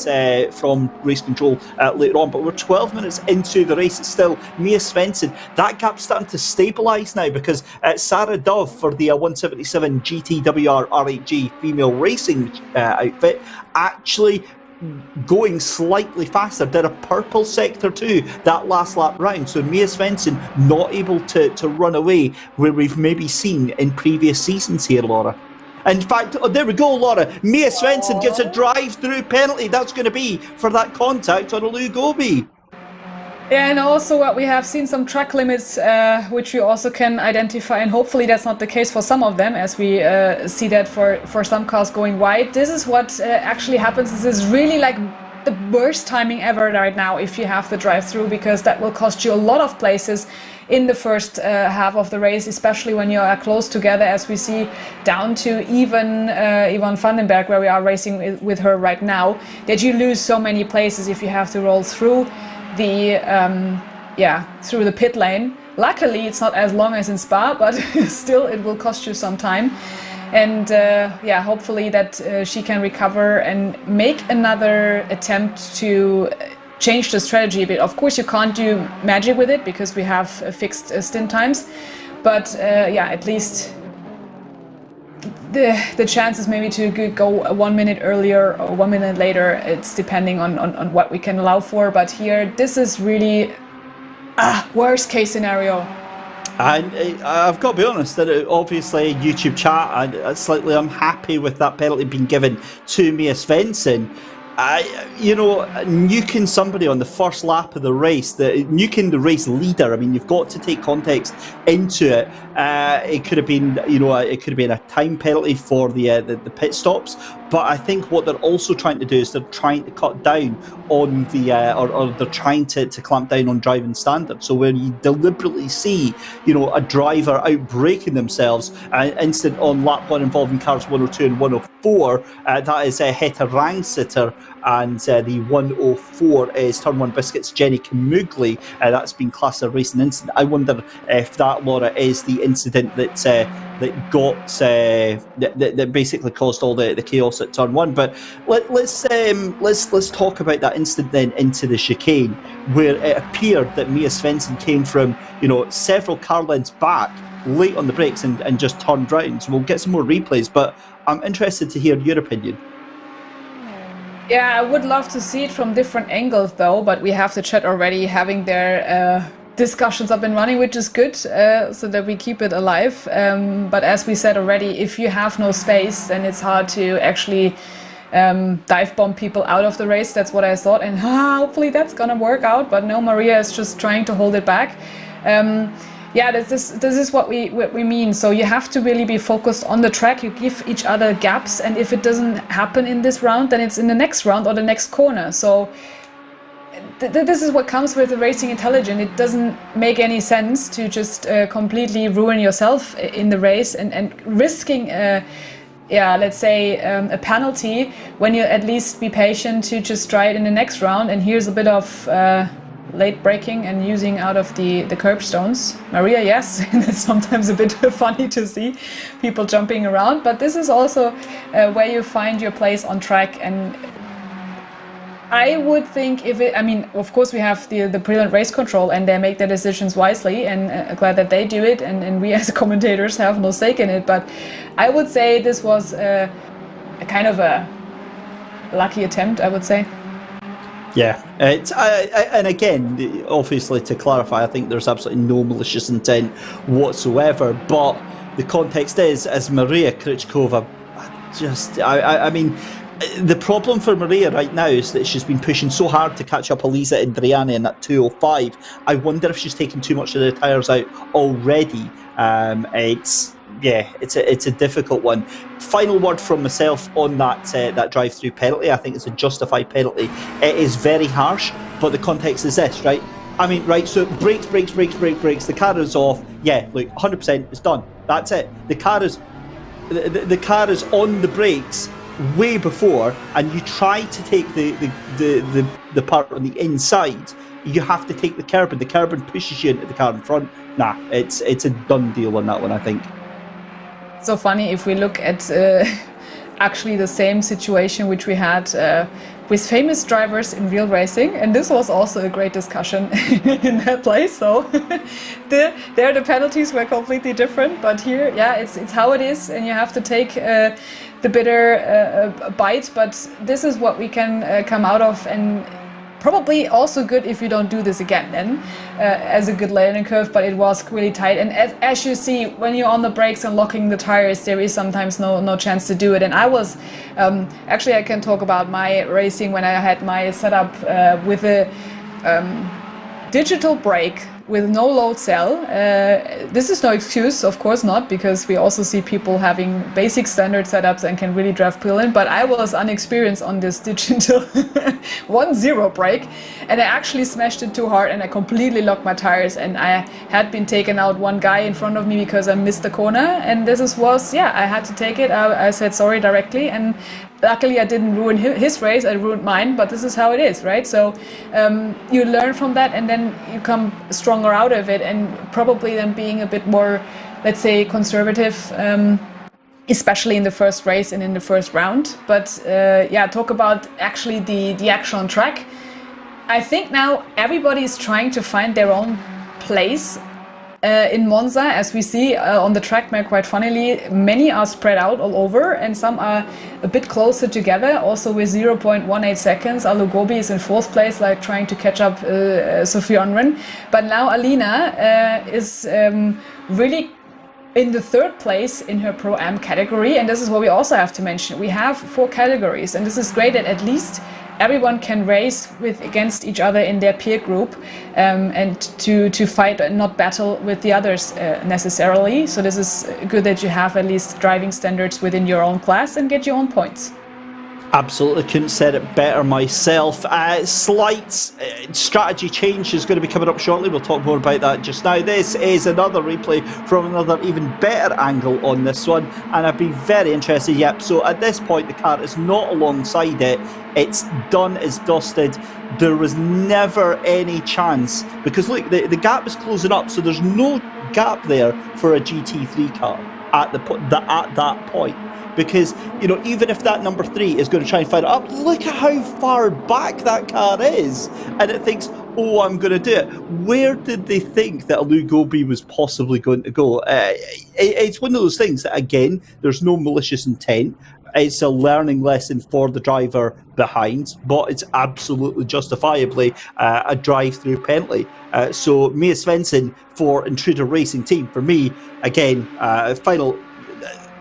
from race control later on. But we're 12 minutes into the race. It's still Mia Svensson. That gap's starting to stabilise now, because Sarah Dove for the 177 GTWR RHG female racing outfit actually going slightly faster, did a purple sector too that last lap round. So Mia Svensson not able to run away, where we've maybe seen in previous seasons here, Laura. In fact, there we go, Laura. Mia Svensson gets a drive-through penalty. That's going to be for that contact on Alu Gobi. Yeah, and also we have seen some track limits, which we also can identify, and hopefully that's not the case for some of them, as we see that for some cars going wide. This is what actually happens. This is really like the worst timing ever right now if you have the drive-through, because that will cost you a lot of places in the first half of the race, especially when you are close together, as we see down to even Yvonne Vandenberg, where we are racing with her right now, that you lose so many places if you have to roll through the through the pit lane. Luckily, it's not as long as in Spa, but still it will cost you some time. And hopefully that she can recover and make another attempt to change the strategy a bit. Of course, you can't do magic with it because we have fixed stint times, but at least the chances maybe to go 1 minute earlier or 1 minute later, it's depending on what we can allow for. But here, this is really worst case scenario. And I've got to be honest, that obviously YouTube chat, I'm slightly unhappy with that penalty being given to Mia Svensson. Nuking somebody on the first lap of the race, nuking the race leader. I mean, you've got to take context into it. It could have been, it could have been a time penalty for the pit stops. But I think what they're also trying to do is they're trying to cut down on the, or they're trying to clamp down on driving standards. So when you deliberately see, a driver outbraking themselves, instead on lap 1 involving cars 102 and 104, that is Heta Rangsitter, and the 104 is Turn 1 Biscuits Jenny Kamugli. That's been classed as a racing incident. I wonder if that, Laura, is the incident that basically caused all the chaos at Turn 1. But let's talk about that incident then into the chicane, where it appeared that Mia Svensson came from several car lengths back late on the brakes and just turned round. So we'll get some more replays, but I'm interested to hear your opinion. Yeah, I would love to see it from different angles though, but we have the chat already having their discussions up and running, which is good, so that we keep it alive. But as we said already, if you have no space, then it's hard to actually dive bomb people out of the race. That's what I thought, and hopefully that's gonna work out. But no, Maria is just trying to hold it back. This is what we mean. So you have to really be focused on the track. You give each other gaps, and if it doesn't happen in this round, then it's in the next round or the next corner. So this is what comes with the racing intelligence. It doesn't make any sense to just completely ruin yourself in the race and risking let's say a penalty when you at least be patient to just try it in the next round. And here's a bit of late braking and using out of the curbstones. Maria, yes, it's sometimes a bit funny to see people jumping around, but this is also where you find your place on track. And I would think of course we have the brilliant race control and they make their decisions wisely, and glad that they do it, and we as commentators have no stake in it. But I would say this was a kind of a lucky attempt, I would say. Yeah, and again, obviously to clarify, I think there's absolutely no malicious intent whatsoever, but the context is, as Maria Krychkova, I mean, the problem for Maria right now is that she's been pushing so hard to catch up Elisa Indriani in that 205. I wonder if she's taken too much of the tyres out already. It's a difficult one. Final word from myself on that drive-through penalty. I think it's a justified penalty. It is very harsh, but the context is this, right? I mean, right, so brakes. The car is off. Yeah, look, 100%, it's done. That's it. The car is on the brakes way before, and you try to take the part on the inside. You have to take the curb, and the curb pushes you into the car in front. Nah, it's a done deal on that one, I think. So funny if we look at actually the same situation which we had with famous drivers in real racing, and this was also a great discussion in that place. So there the penalties were completely different, but here, it's how it is, and you have to take the bitter bite. But this is what we can come out of, and probably also good if you don't do this again then, as a good learning curve. But it was really tight, and as you see, when you're on the brakes and locking the tires, there is sometimes no chance to do it. And I was actually, I can talk about my racing when I had my setup with a digital brake with no load cell. This is no excuse, of course not, because we also see people having basic standard setups and can really drive pull-in, but I was unexperienced on this digital 1-0 brake, and I actually smashed it too hard and I completely locked my tires, and I had been taken out one guy in front of me because I missed the corner, and I had to take it. I said sorry directly, and luckily I didn't ruin his race, I ruined mine, but this is how it is, right? So you learn from that, and then you come stronger out of it, and probably then being a bit more, let's say, conservative, especially in the first race and in the first round. But talk about actually the action on track. I think now everybody is trying to find their own place in Monza, as we see on the track map. Quite funnily, many are spread out all over, and some are a bit closer together, also with 0.18 seconds. Alu Gobi is in 4th place, like trying to catch up Sophie Onren. But now Alina is really in the 3rd place in her Pro-Am category, and this is what we also have to mention. We have 4 categories, and this is great that at least everyone can race against each other in their peer group, and to fight and not battle with the others necessarily. So this is good that you have at least driving standards within your own class and get your own points. Absolutely, couldn't said it better myself. Slight strategy change is going to be coming up shortly. We'll talk more about that just now. This is another replay from another even better angle on this one, and I'd be very interested. Yep, so at this point the car is not alongside it. It's done, it's dusted. There was never any chance, because look, the gap is closing up, so there's no gap there for a GT3 car at that point. Because, even if that number 3 is going to try and fight it up, look at how far back that car is. And it thinks, oh, I'm going to do it. Where did they think that Alu Gobi was possibly going to go? It's one of those things that, again, there's no malicious intent. It's a learning lesson for the driver behind, but it's absolutely justifiably a drive-through penalty. So Mia Svensson for Intruder Racing Team, for me, again, final...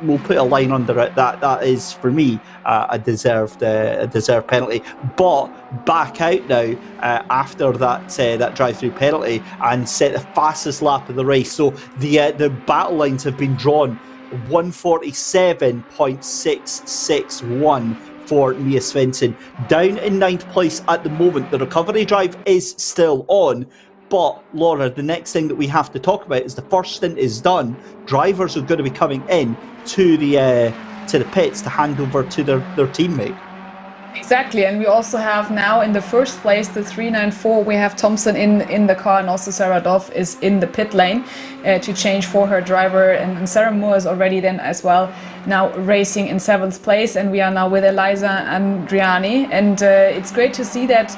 We'll put a line under it. That is, for me, a deserved penalty. But back out now after that drive-through penalty and set the fastest lap of the race. So the battle lines have been drawn. 147.661 for Mia Svensson. Down in 9th place at the moment. The recovery drive is still on. But, Laura, the next thing that we have to talk about is the first stint is done. Drivers are going to be coming in to the pits to hand over to their teammate. Exactly, and we also have now in the first place the 394. We have Thompson in the car, and also Sarah Doff is in the pit lane to change for her driver. And Sarah Moore is already then as well now racing in 7th place, and we are now with Eliza Andriani. And it's great to see that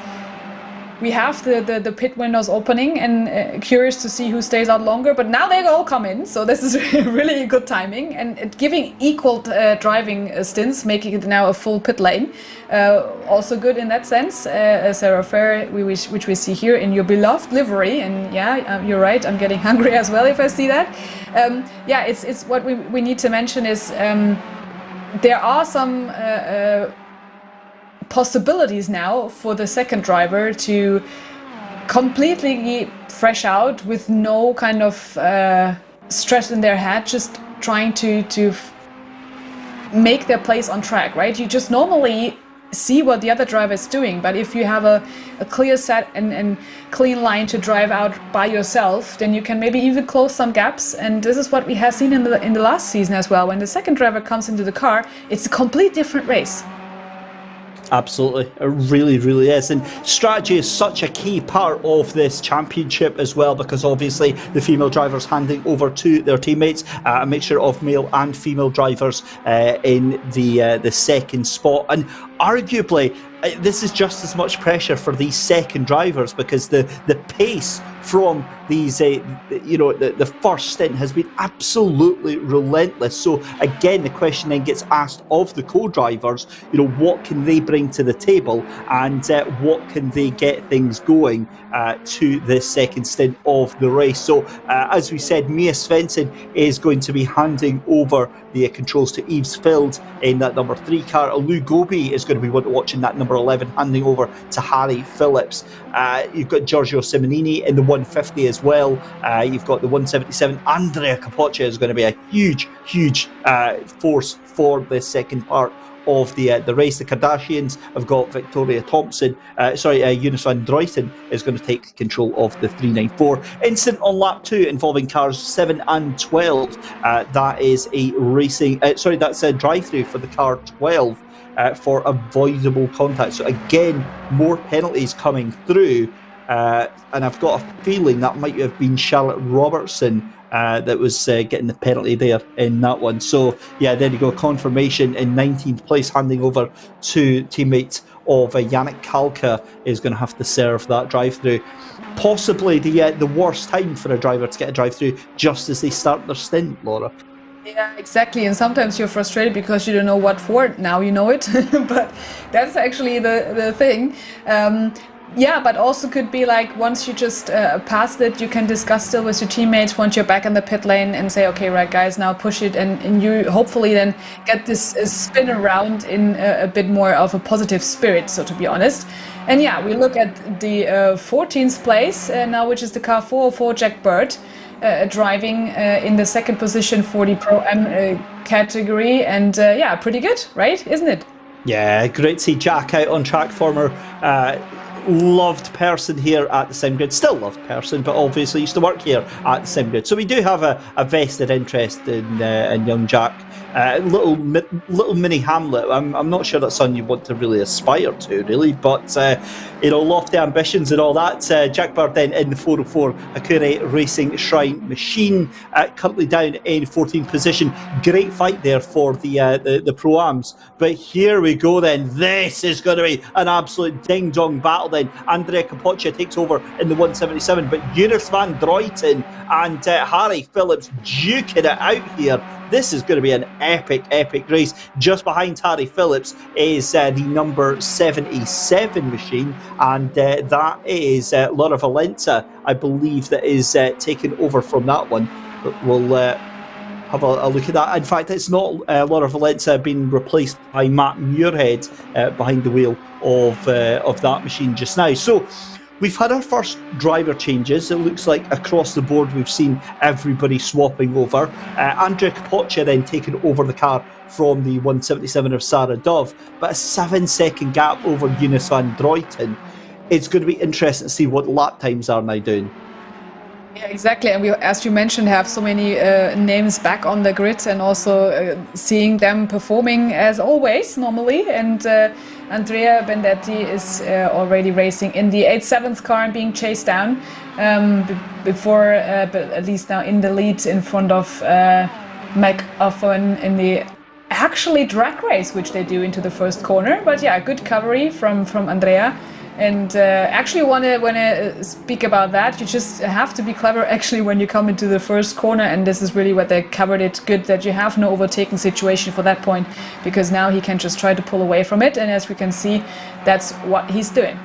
we have the pit windows opening, and curious to see who stays out longer. But now they all come in, so this is really good timing, and giving equal driving stints, making it now a full pit lane. Also good in that sense. Sarah Fair, which we see here in your beloved livery, and you're right, I'm getting hungry as well if I see that. It's what we need to mention is there are some possibilities now for the second driver to completely fresh out with no kind of stress in their head, just trying to make their place on track, right? You just normally see what the other driver is doing, but if you have a clear set and clean line to drive out by yourself, then you can maybe even close some gaps. And this is what we have seen in the last season as well. When the second driver comes into the car, it's a complete different race. Absolutely, it really, really is. And strategy is such a key part of this championship as well, because obviously the female drivers handing over to their teammates, a mixture of male and female drivers in the second spot. And arguably, this is just as much pressure for these second drivers, because the pace from these, the first stint has been absolutely relentless. So again, the question then gets asked of the co-drivers, what can they bring to the table, and what can they get things going to this second stint of the race. So as we said, Mia Svensson is going to be handing over the controls to Yves Field in that number 3 car. Alu Gobi is going to be watching that number number 11, handing over to Harry Phillips. You've got Giorgio Simonini in the 150 as well. You've got the 177. Andrea Capoccia is going to be a huge force for the second part of the race. The Kardashians have got Victoria Thompson. Eunice van Druyten is going to take control of the 394. Incident on lap 2 involving cars 7 and 12. That is a that's a drive-through for the car 12 for avoidable contact. So again, more penalties coming through. And I've got a feeling that might have been Charlotte Robertson that was getting the penalty there in that one. So yeah, there you go, confirmation in 19th place, handing over to teammate of Yannick Kalka is going to have to serve that drive-through. Possibly the worst time for a driver to get a drive-through just as they start their stint, Laura. Yeah, exactly. And sometimes you're frustrated because you don't know what for. Now you know it. But that's actually the thing. Yeah, but also could be like once you just passed it, you can discuss still with your teammates once you're back in the pit lane and say, okay, right, guys, now push it. And you hopefully then get this spin around in a bit more of a positive spirit, so to be honest. And yeah, we look at the 14th place now, which is the car 404 Jack Bird. Driving in the second position for the Pro-Am category. And yeah, pretty good, right? Isn't it? Yeah, great to see Jack out on track. Former loved person here at the SimGrid, still loved person, but obviously used to work here at the SimGrid. So we do have a vested interest in young Jack. Little mini Hamlet. I'm not sure that's something you want to really aspire to, really, but lofty ambitions and all that. Jack Bird then in the 404 Acura Racing Shrine Machine, currently down in 14th position. Great fight there for the Pro-Ams, but here we go then. This is going to be an absolute ding-dong battle then. Andrea Capoccia takes over in the 177, but Eunice van Druyten and Harry Phillips duking it out here. This is going to be an epic race. Just behind Harry Phillips is the number 77 machine, and that is Laura Valenza, I believe, that is taken over from that one. But we'll have a look at that. In fact, it's not Laura Valenza being replaced by Matt Muirhead behind the wheel of that machine just now. So we've had our first driver changes. It looks like across the board we've seen everybody swapping over. Andrea Capoccia then taking over the car from the 177 of Sarah Dove, but a 7-second gap over Eunice van Druyten. It's going to be interesting to see what lap times are now doing. Yeah, exactly. And we, as you mentioned, have so many names back on the grid, and also seeing them performing as always normally. And Andrea Bendetti is already racing in the 87th car and being chased down before, but at least now in the lead in front of McAuffin in the actually drag race, which they do into the first corner. But yeah, good coverage from Andrea. And actually want to speak about that. You just have to be clever actually when you come into the first corner, and this is really what they covered it good, that you have no overtaking situation for that point, because now he can just try to pull away from it, and as we can see, that's what he's doing.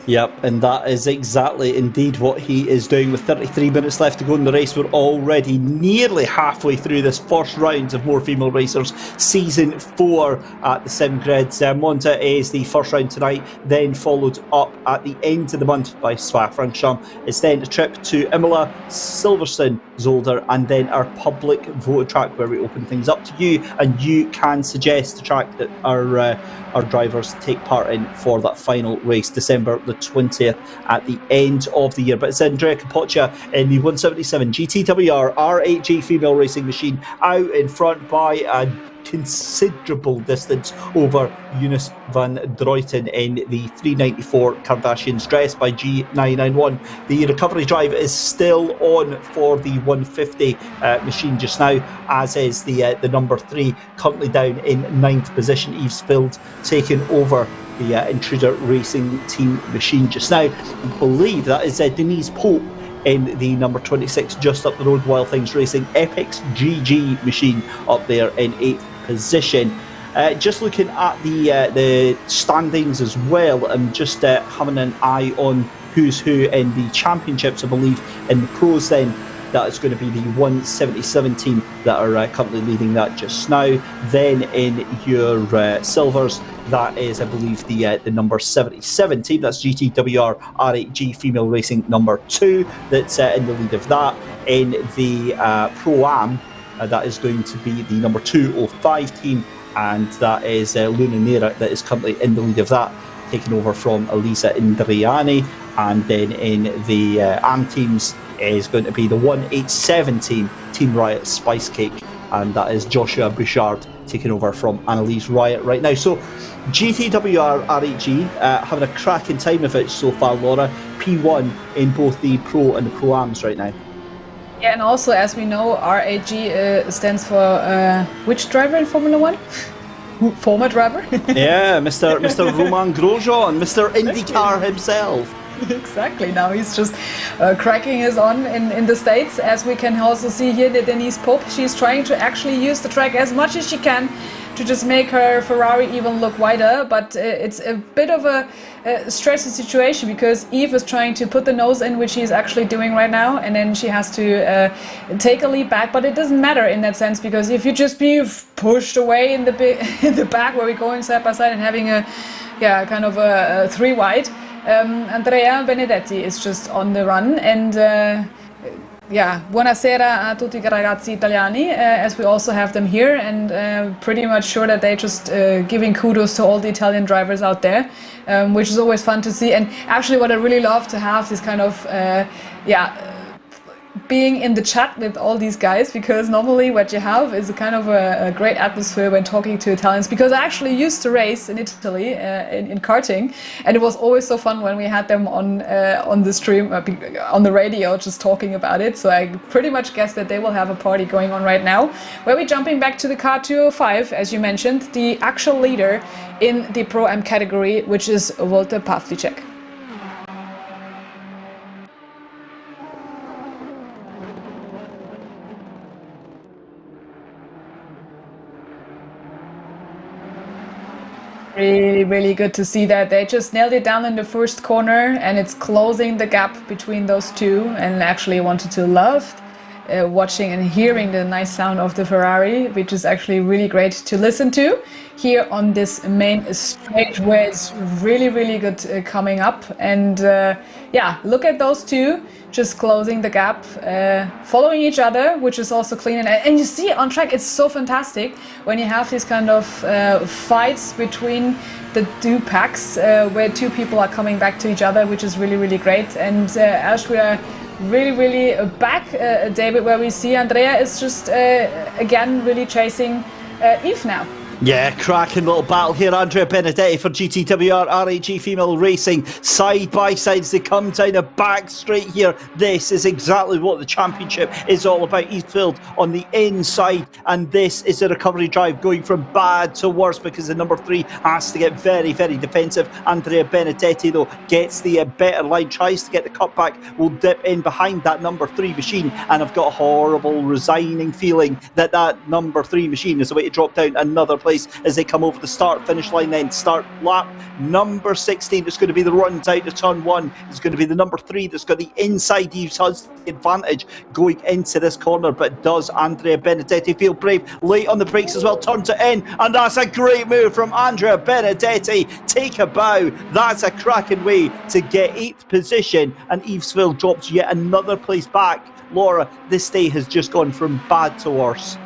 Yep, and that is exactly indeed what he is doing. With 33 minutes left to go in the race, we're already nearly halfway through this first round of More Female Racers Season 4 at the SimGrid. Monza is the first round tonight, then followed up at the end of the month by Spa-Francorchamps. It's then a trip to Imola, Silverstone, Zolder, and then our public voted track where we open things up to you, and you can suggest the track that our drivers take part in for that final race, December the 20th at the end of the year. But it's Andrea Capoccia in the 177 GTWR R8G female racing machine, out in front by a considerable distance over Eunice van Druyten in the 394 Kardashians, dressed by G991. The recovery drive is still on for the 150 machine just now, as is the number 3, currently down in 9th position. Yves Field taking over the Intruder Racing Team machine just now. I believe that is Denise Pope in the number 26 just up the road. Wild Things Racing Epic's GG machine up there in 8th position. Just looking at the standings as well, I'm just having an eye on who's who in the championships. I believe in the pros then that is going to be the 177 team that are currently leading that just now. Then in your silvers, that is, I believe, the number 77 team. That's GTWR R8G Female Racing number 2 that's in the lead of that. In the Pro-Am, that is going to be the number 205 team, and that is Luna Nera that is currently in the lead of that, taking over from Elisa Indriani. And then in the AM teams is going to be the 187 team, Team Riot Spice Cake, and that is Joshua Bouchard taking over from Annalise Riot right now. So GTWR R8G having a cracking time of it so far, Laura. P1 in both the Pro and the Pro-Ams right now. Yeah, and also, as we know, R8G stands for which driver in Formula 1? Former driver? Yeah, Mr. Romain Grosjean, Mr. IndyCar himself. Exactly. Now he's just cracking his on in the States, as we can also see here that Denise Pope, she's trying to actually use the track as much as she can to just make her Ferrari even look wider, but it's a bit of a stressy situation because Eve is trying to put the nose in, which she's actually doing right now, and then she has to take a lead back, but it doesn't matter in that sense, because if you just be pushed away in the back where we're going side by side and having a kind of a 3 wide, Andrea Benedetti is just on the run, and buonasera a tutti i ragazzi italiani, as we also have them here, and pretty much sure that they just giving kudos to all the Italian drivers out there, which is always fun to see. And actually what I really love to have this kind of being in the chat with all these guys, because normally what you have is a kind of a great atmosphere when talking to Italians, because I actually used to race in Italy in karting, and it was always so fun when we had them on the stream, on the radio, just talking about it. So I pretty much guess that they will have a party going on right now, where we're jumping back to the car 205, as you mentioned, the actual leader in the Pro-Am category, which is Walter Pavlicek. Really, really good to see that. They just nailed it down in the first corner, and it's closing the gap between those two, and actually wanted to love watching and hearing the nice sound of the Ferrari, which is actually really great to listen to here on this main straight, where it's really, really good coming up. And look at those two just closing the gap, following each other, which is also clean. And you see on track, it's so fantastic when you have these kind of fights between the two packs, where two people are coming back to each other, which is really, really great. And as we are really, really back, David, where we see Andrea is just again really chasing Eve now. Yeah, cracking little battle here. Andrea Benedetti for GTWR R8G Female Racing. Side by side as they come down a back straight here. This is exactly what the championship is all about. Eastfield on the inside, and this is a recovery drive going from bad to worse, because the number 3 has to get very, very defensive. Andrea Benedetti, though, gets the better line, tries to get the cutback, will dip in behind that number 3 machine, and I've got a horrible, resigning feeling that that number 3 machine is the way to drop down another place as they come over the start-finish line. Then start lap number 16. It's going to be the run down to turn 1. It's going to be the number 3 that's got the inside Eve's Hudson advantage going into this corner. But does Andrea Benedetti feel brave? Late on the brakes as well, turns it in, and that's a great move from Andrea Benedetti. Take a bow. That's a cracking way to get 8th position, and Evesville drops yet another place back. Laura, this day has just gone from bad to worse.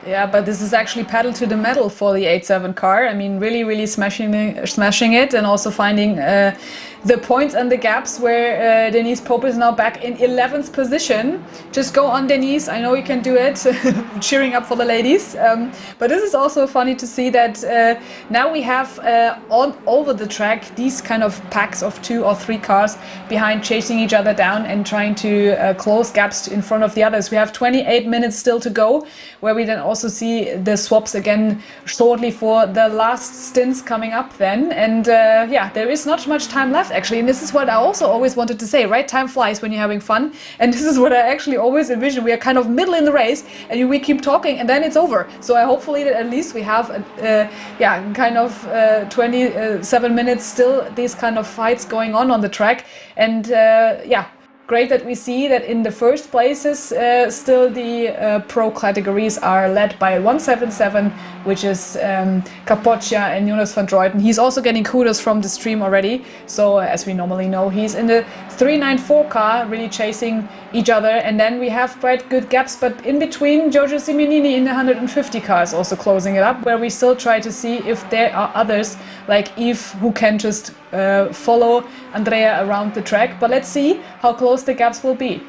Yeah, but this is actually pedal to the metal for the 8.7 car. I mean, really, really smashing it, and also finding the points and the gaps where Denise Pope is now back in 11th position. Just go on, Denise. I know you can do it. Cheering up for the ladies. But this is also funny to see that now we have all over the track these kind of packs of 2 or 3 cars behind, chasing each other down and trying to close gaps in front of the others. We have 28 minutes still to go, where we then also see the swaps again shortly for the last stints coming up then. And there is not much time left, actually, and this is what I also always wanted to say, right? Time flies when you're having fun, and this is what I actually always envision. We are kind of middle in the race, and we keep talking, and then it's over. So I hopefully that at least we have 27 minutes still, these kind of fights going on the track. And great that we see that in the first places, still the pro categories are led by 177, which is Capoccia and Jonas van Droyten. He's also getting kudos from the stream already. So as we normally know, he's in the 394 car, really chasing each other. And then we have quite good gaps, but in between, Giorgio Simonini in the 150 car is also closing it up, where we still try to see if there are others like Yves who can just follow Andrea around the track. But let's see how close the gaps will be.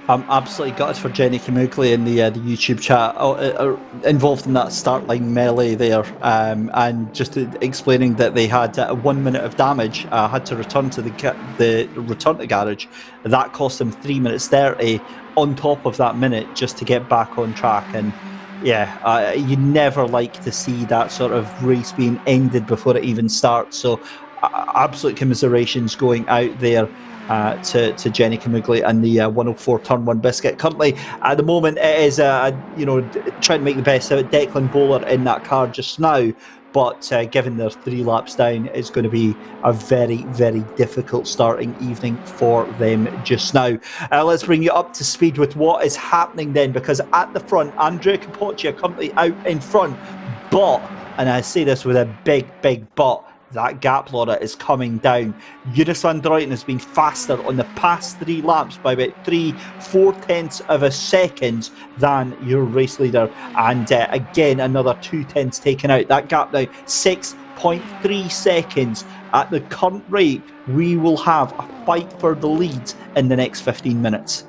I'm absolutely gutted for Jenny Camugli in the YouTube chat, involved in that start line melee there, and just explaining that they had 1 minute of damage, had to return to the return to garage. That cost them 3 minutes 30 on top of that minute just to get back on track. And yeah, you never like to see that sort of race being ended before it even starts. So absolute commiserations going out there to Jenny Camugli and the 104 Turn 1 biscuit. Currently, at the moment, it is trying to make the best out of Declan Bowler in that car just now. But given they're 3 laps down, it's going to be a very, very difficult starting evening for them just now. Let's bring you up to speed with what is happening then, because at the front, Andrea Capoccia currently out in front. But, and I say this with a big, big but, that gap, Laura, is coming down. Jonas van Droyten has been faster on the past 3 laps by about 3/4 of a second than your race leader. And again, another 2/10 taken out. That gap now, 6.3 seconds. At the current rate, we will have a fight for the lead in the next 15 minutes.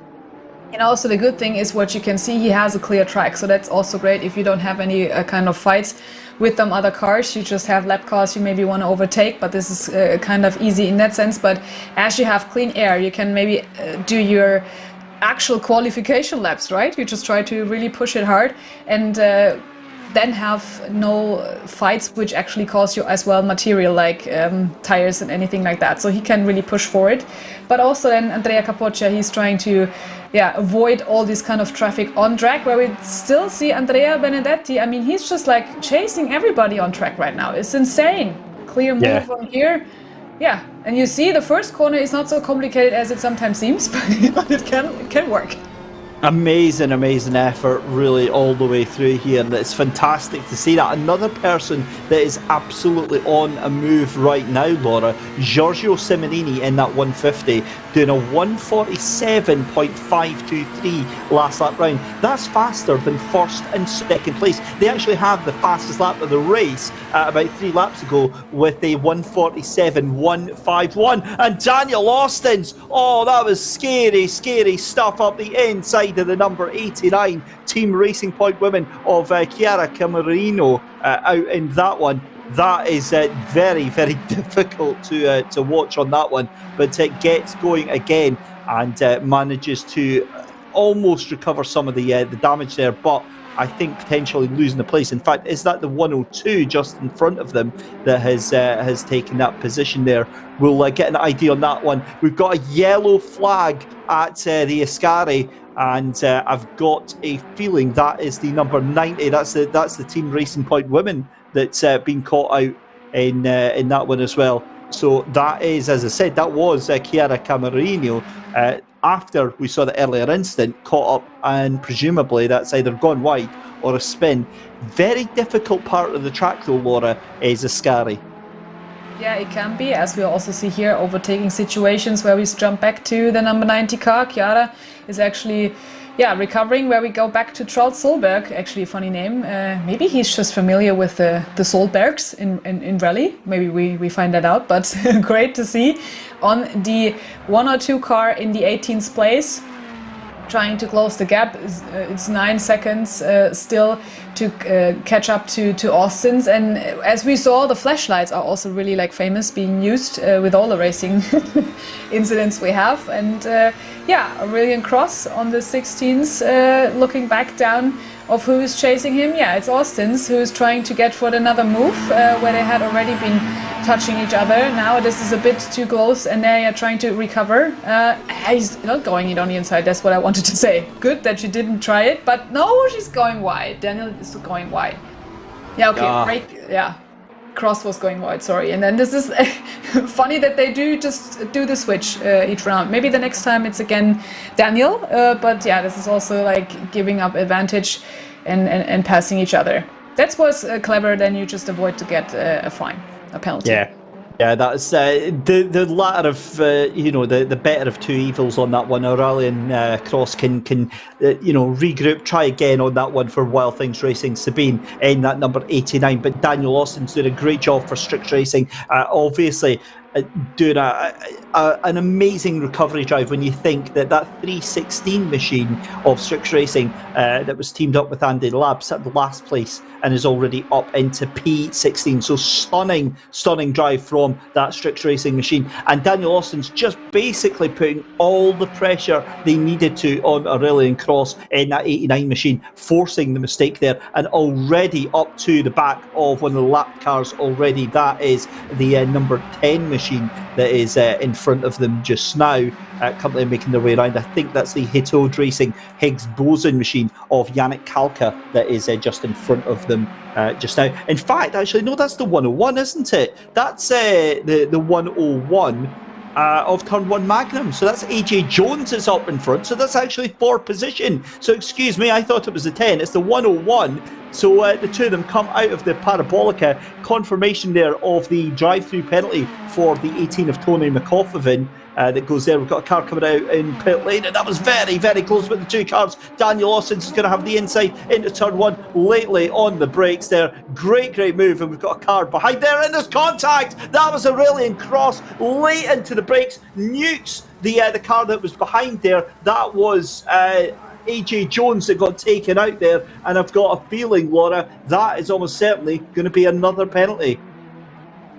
And also the good thing is what you can see, he has a clear track. So that's also great if you don't have any kind of fights with them other cars. You just have lap cars you maybe want to overtake, but this is kind of easy in that sense. But as you have clean air, you can maybe do your actual qualification laps, right? You just try to really push it hard and then have no fights which actually cause you as well material like tires and anything like that. So he can really push for it. But also then Andrea Capoccia, he's trying to avoid all this kind of traffic on track, where we still see Andrea Benedetti. I mean, he's just like chasing everybody on track right now. It's insane. Clear move from here. Yeah, and you see the first corner is not so complicated as it sometimes seems, but it can work. Amazing, amazing effort really all the way through here, and it's fantastic to see that. Another person that is absolutely on a move right now, Laura, Giorgio Simonini in that 150, doing a 147.523 last lap round. That's faster than first and second place. They actually have the fastest lap of the race about 3 laps ago with a 147.151. And Daniel Austin's, oh, that was scary, scary stuff up the inside of the number 89 Team Racing Point women of Chiara Camerino out in that one. That is very, very difficult to watch on that one, but it gets going again and manages to almost recover some of the damage there, but I think potentially losing the place. In fact, is that the 102 just in front of them that has taken that position there? We'll get an idea on that one. We've got a yellow flag at the Ascari, and I've got a feeling that is the number 90. That's the Team Racing Point women that's been caught out in that one as well. So that is, as I said, that was Chiara Camerino. After we saw the earlier incident, caught up, and presumably that's either gone wide or a spin. Very difficult part of the track though, Laura, is Ascari. Yeah, it can be, as we also see here, overtaking situations where we jump back to the number 90 car. Chiara is actually recovering, where we go back to Charles Solberg, actually a funny name. Maybe he's just familiar with the Solbergs in rally. Maybe we find that out, but great to see. On the 102 car in the 18th place, trying to close the gap. It's 9 seconds still to catch up to Austin's. And as we saw, the flashlights are also really like famous, being used with all the racing incidents we have. And Aurelian Cross on the 16th, looking back down of who is chasing him. Yeah, it's Austin's, who is trying to get for another move where they had already been touching each other. Now this is a bit too close and they are trying to recover. He's not going it on the inside, that's what I wanted to say. Good that she didn't try it, but no, she's going wide. Daniel is going wide. Yeah, okay, break, yeah. cross was going wide, sorry. And then this is funny that they do the switch each round. Maybe the next time it's again Daniel, but yeah, this is also like giving up advantage and passing each other. That was clever, then you just avoid to get a fine, a penalty. Yeah, that's the latter of the better of two evils on that one. Aurelian Cross can regroup, try again on that one for Wild Things Racing. Sabine in that number 89, but Daniel Austin's doing a great job for Strix Racing. Obviously, doing an amazing recovery drive when you think that 316 machine of Strix Racing that was teamed up with Andy Labs at the last place and is already up into P16. So stunning drive from that Strix Racing machine. And Daniel Austin's just basically putting all the pressure they needed to on Aurelian Cross in that 89 machine, forcing the mistake there, and already up to the back of one of the lap cars already. That is the number 10 machine that is in front of them just now, currently making their way around. I think that's the Hitode Racing Higgs Boson machine of Yannick Kalka that is just in front of them just now. In fact, actually, no, that's the 101, isn't it? That's the 101 of Turn 1 Magnum. So that's AJ Jones is up in front. So that's actually for position. So excuse me, I thought it was the 10. It's the 101. So the two of them come out of the Parabolica. Confirmation there of the drive-through penalty for the 18 of Tony McAuliffe that goes there. We've got a car coming out in pit lane, and that was very, very close with the two cars. Daniel Austin's is going to have the inside into turn one, lately on the brakes there. Great move, and we've got a car behind there, and there's contact. That was Aurelian Cross late into the brakes, nukes the car that was behind there. That was AJ Jones that got taken out there, and I've got a feeling, Laura, that is almost certainly going to be another penalty.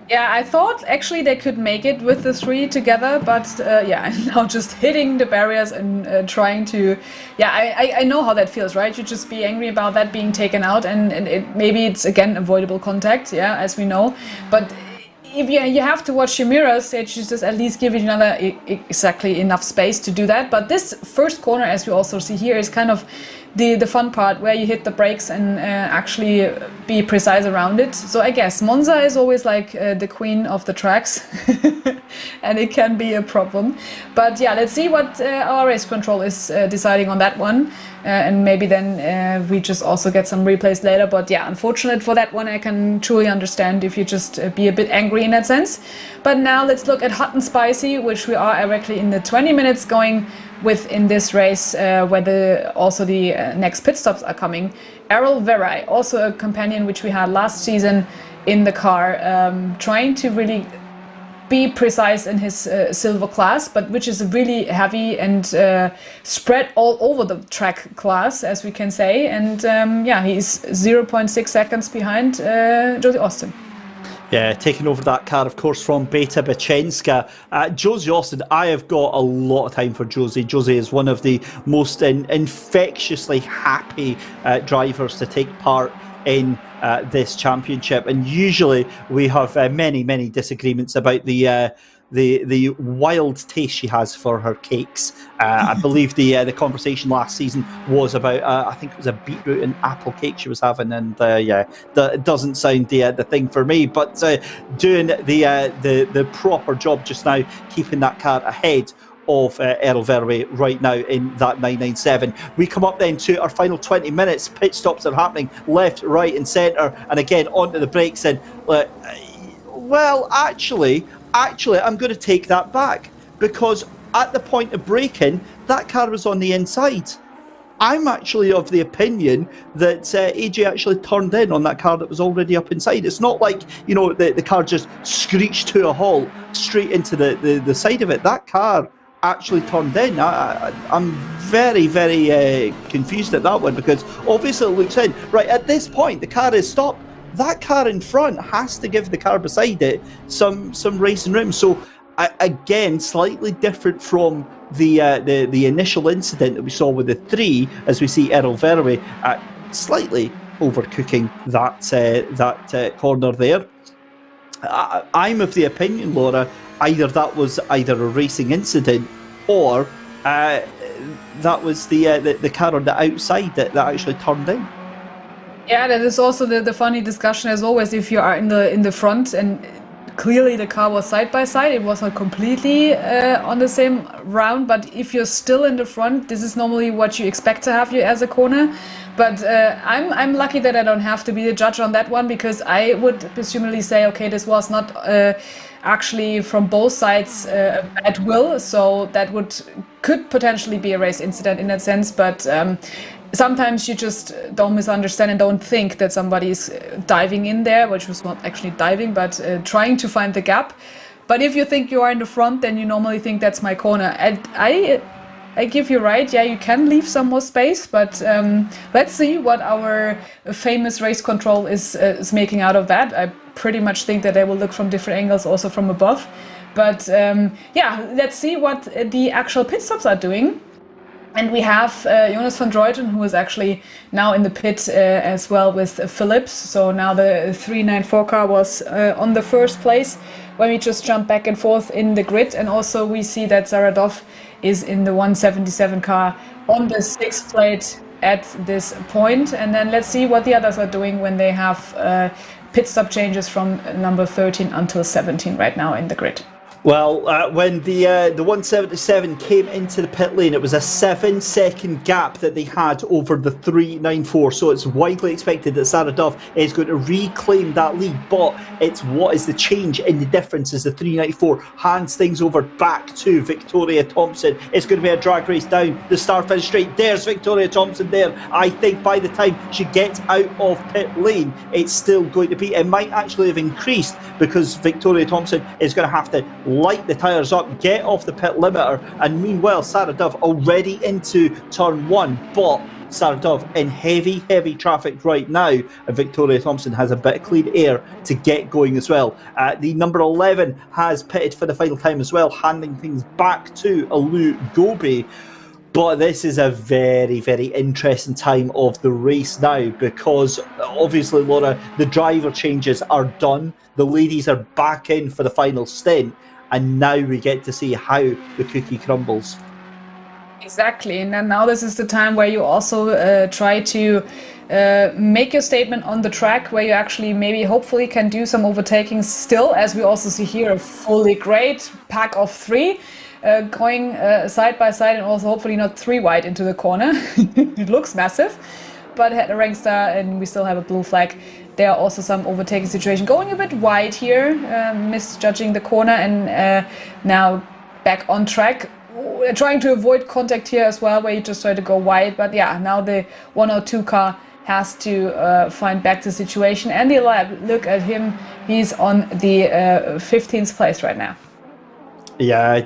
Yeah, I thought actually they could make it with the three together, but now just hitting the barriers and trying to... Yeah, I know how that feels, right? You just be angry about that being taken out, and maybe it's, again, avoidable contact, yeah, as we know. But if you have to watch your mirrors, it should just at least give it another exactly enough space to do that. But this first corner, as we also see here, is kind of the fun part where you hit the brakes and actually be precise around it. So I guess Monza is always like the queen of the tracks and it can be a problem. But yeah, let's see what our race control is deciding on that one. And maybe then we just also get some replays later. But yeah, unfortunate for that one. I can truly understand if you just be a bit angry in that sense. But now let's look at Hot and Spicy, which we are directly in the 20 minutes going with in this race, where also the next pit stops are coming. Errol Verai, also a companion which we had last season in the car, trying to really be precise in his silver class, but which is a really heavy and spread all over the track class, as we can say. And he's 0.6 seconds behind Josie Austin. Yeah, taking over that car, of course, from Beta Bachenska. Josie Austin, I have got a lot of time for Josie. Josie is one of the most infectiously happy drivers to take part in this championship. And usually we have many disagreements about the wild taste she has for her cakes. I believe the conversation last season was about I think it was a beetroot and apple cake she was having, and that doesn't sound the thing for me. But doing the proper job just now, keeping that car ahead of Errol Verwey right now in that 997. We come up then to our final 20 minutes. Pit stops are happening left, right and centre, and again onto the brakes. And well, actually I'm going to take that back, because at the point of braking, that car was on the inside. I'm actually of the opinion that AJ actually turned in on that car that was already up inside. It's not like, the car just screeched to a halt straight into the side of it. That car actually turned in. I'm very confused at that one, because obviously it looks in. Right, at this point, the car is stopped. That car in front has to give the car beside it some racing room. So again, slightly different from the initial incident that we saw with the 3, as we see Errol Verwey slightly overcooking that corner there. I'm of the opinion, Laura, either that was a racing incident, or that was the car on the outside that actually turned in. Yeah, that is also the funny discussion as always. If you are in the front and clearly the car was side by side, it was not completely on the same round. But if you're still in the front, this is normally what you expect to have you as a corner. But I'm lucky that I don't have to be the judge on that one, because I would presumably say, okay, this was not actually from both sides at will, so that could potentially be a race incident in that sense. But sometimes you just don't misunderstand and don't think that somebody's diving in there, which was not actually diving, but trying to find the gap. But if you think you are in the front, then you normally think that's my corner. And I give you right, yeah, you can leave some more space, but let's see what our famous race control is making out of that. I pretty much think that they will look from different angles, also from above. But yeah, let's see what the actual pit stops are doing. And we have Jonas van Druyten, who is actually now in the pit as well with Phillips. So now the 394 car was on the first place when we just jump back and forth in the grid. And also we see that Zaradov is in the 177 car on the sixth plate at this point. And then let's see what the others are doing when they have pit stop changes from number 13 until 17 right now in the grid. Well, when the 177 came into the pit lane, it was a 7-second gap that they had over the 394. So it's widely expected that Zaradov is going to reclaim that lead. But it's what is the change in the difference as the 394 hands things over back to Victoria Thompson. It's going to be a drag race down the start-finish straight. There's Victoria Thompson there. I think by the time she gets out of pit lane, it's still going to be, it might actually have increased, because Victoria Thompson is going to have to light the tyres up, get off the pit limiter, and meanwhile Zaradov already into turn one, but Zaradov in heavy traffic right now, and Victoria Thompson has a bit of clean air to get going as well. The number 11 has pitted for the final time as well, handing things back to Alu Gobi. But this is a very interesting time of the race now, because obviously, Laura, the driver changes are done. The ladies are back in for the final stint, and now we get to see how the cookie crumbles. Exactly, and then now this is the time where you also try to make your statement on the track, where you actually maybe hopefully can do some overtaking still, as we also see here a fully great pack of three. Going side by side, and also hopefully not three wide into the corner. It looks massive, but had a rank star and we still have a blue flag. There are also some overtaking situation going a bit wide here, misjudging the corner, and now back on track. Trying to avoid contact here as well, where you just try to go wide, but yeah, now the 102 car has to find back the situation. Andy Lab, look at him, he's on the 15th place right now. Yeah,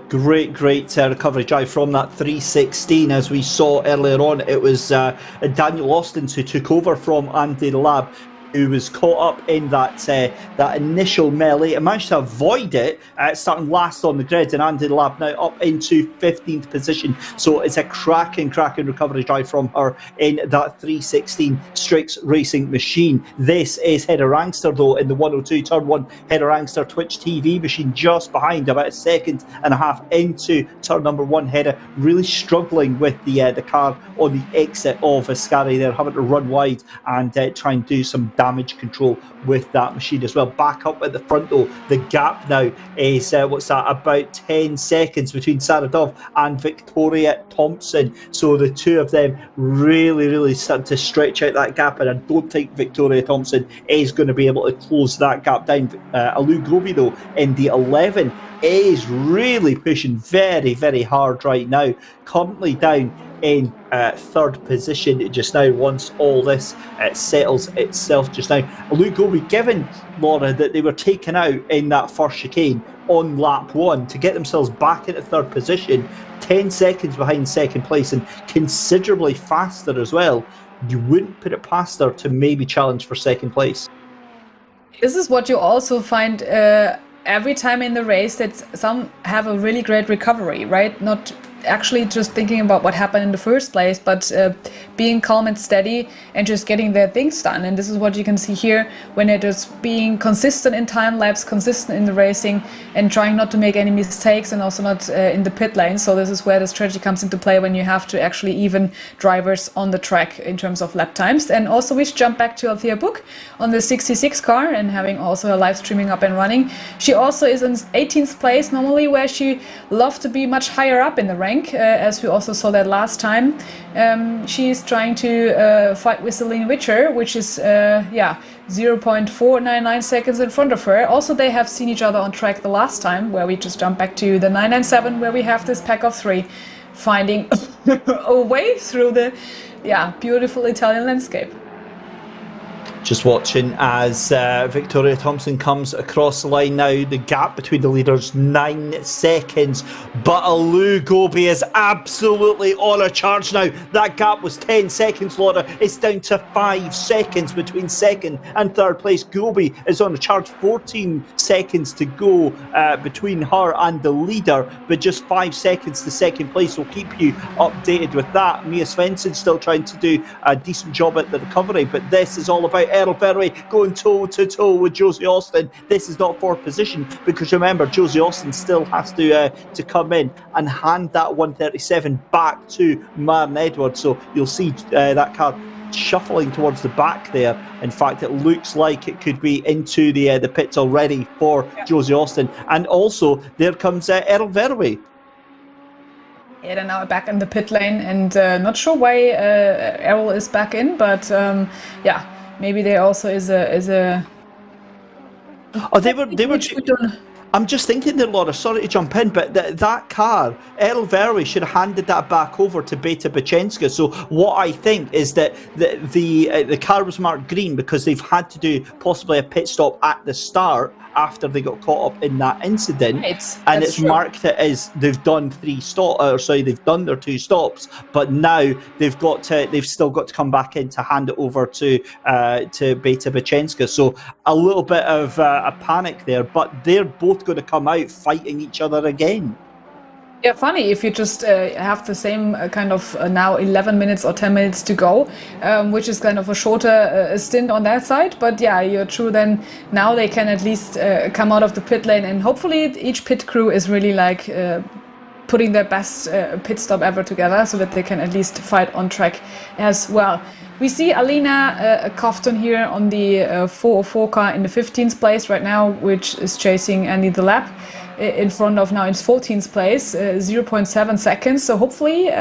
great recovery drive from that 316. As we saw earlier on, it was Daniel Austin who took over from Andy Lab, who was caught up in that initial melee and managed to avoid it, starting last on the grid, and Andy Lab now up into 15th position. So it's a cracking recovery drive from her in that 316 Strix Racing machine. This is Hedda Rangster though in the 102 turn 1 Hedda Rangster Twitch TV machine, just behind, about a second and a half into turn number 1. Hedda really struggling with the car on the exit of Ascari there, having to run wide and try and do some damage control with that machine as well. Back up at the front though, the gap now is about 10 seconds between Zaradov and Victoria Thompson. So the two of them really starting to stretch out that gap, and I don't think Victoria Thompson is going to be able to close that gap down. Alu Gobi though in the 11 is really pushing very hard right now, currently down in third position just now once all this settles itself just now. Alu Gobi, given, Laura, that they were taken out in that first chicane on lap 1 to get themselves back into third position, 10 seconds behind second place and considerably faster as well, you wouldn't put it past her to maybe challenge for second place. This is what you also find every time in the race, that some have a really great recovery, right? Not actually just thinking about what happened in the first place, but being calm and steady and just getting their things done. And this is what you can see here when they're just being consistent in time lapse, consistent in the racing, and trying not to make any mistakes, and also not in the pit lane. So this is where the strategy comes into play, when you have to actually even drivers on the track in terms of lap times. And also we jump back to Althea Book on the 66 car, and having also her live streaming up and running. She also is in 18th place normally, where she loved to be much higher up in the rank, as we also saw that last time. She's trying to fight with Celine Witcher, which is 0.499 seconds in front of her. Also, they have seen each other on track the last time, where we just jump back to the 997, where we have this pack of three finding a way through the beautiful Italian landscape. Just watching as Victoria Thompson comes across the line now. The gap between the leaders, 9 seconds. But Alou Gobi is absolutely on a charge now. That gap was 10 seconds, Laura. It's down to 5 seconds between second and third place. Gobi is on a charge, 14 seconds to go between her and the leader, but just 5 seconds to second place. We'll keep you updated with that. Mia Svensson still trying to do a decent job at the recovery, but this is all about Errol Berry going toe-to-toe with Josie Austin. This is not for position, because remember, Josie Austin still has to come in and hand that 137 back to Maren Edwards. So you'll see that car shuffling towards the back there. In fact, it looks like it could be into the pits already for Josie Austin. And also, there comes Errol Verwey. Yeah, they're now back in the pit lane, and not sure why Errol is back in, but maybe there also is a. Oh, they were. I'm just thinking there, Laura, sorry to jump in, but that car, Errol Verwey should have handed that back over to Beta Bachenska. So what I think is that the car was marked green because they've had to do possibly a pit stop at the start after they got caught up in that incident, and it's true. Marked it as they've done they've done their 2 stops, but now they've still got to come back in to hand it over to Beta Bachenska. So a little bit of a panic there, but they're both going to come out fighting each other again. Yeah, funny if you just have the same kind of now 11 minutes or 10 minutes to go, which is kind of a shorter stint on that side. But yeah, you're true. Then now they can at least come out of the pit lane, and hopefully each pit crew is really like putting their best pit stop ever together, so that they can at least fight on track as well. We see Alina Cofton here on the 404 car in the 15th place right now, which is chasing Andy the lap. In front of now in 14th place, 0.7 seconds. So hopefully,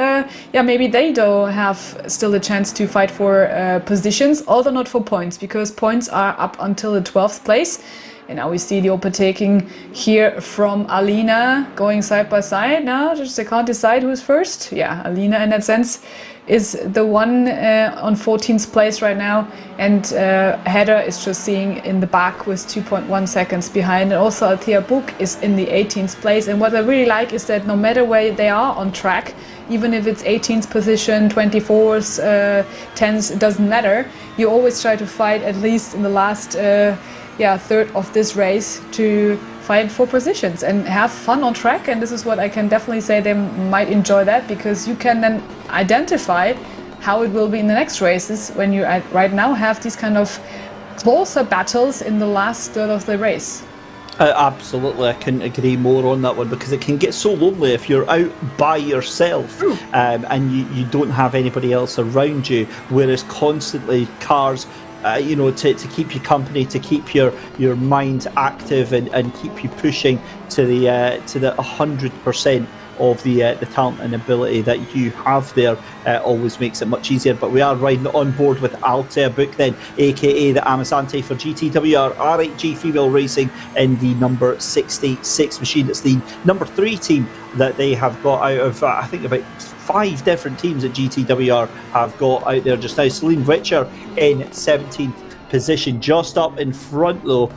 maybe they do have still a chance to fight for positions, although not for points, because points are up until the 12th place. And now we see the overtaking here from Alina going side by side. Now just they can't decide who's first. Yeah, Alina in that sense is the one on 14th place right now, and Heather is just seeing in the back with 2.1 seconds behind, and also Althea Book is in the 18th place. And what I really like is that no matter where they are on track, even if it's 18th position, 24th, 10th, it doesn't matter, you always try to fight at least in the last third of this race to fight for positions and have fun on track. And this is what I can definitely say, they might enjoy that, because you can then identify how it will be in the next races when you right now have these kind of closer battles in the last third of the race. Absolutely, I couldn't agree more on that one, because it can get so lonely if you're out by yourself and you don't have anybody else around you, whereas constantly cars to keep you company, to keep your mind active and keep you pushing to the 100% of the talent and ability that you have there, always makes it much easier. But we are riding on board with Althea Book then, aka the Amazante for GTWR R8G Female Racing in the number 66 machine. It's the number 3 team that they have got out of I think about 5 different teams that GTWR have got out there just now. Celine Witcher in 17th position, just up in front though,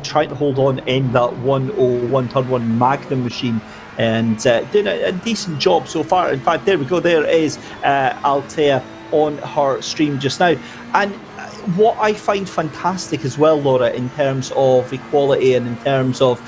trying to hold on in that 101 Turn 1 Magnum machine, and doing a decent job so far. In fact, there we go, there is Althea on her stream just now. And what I find fantastic as well, Laura, in terms of equality and in terms of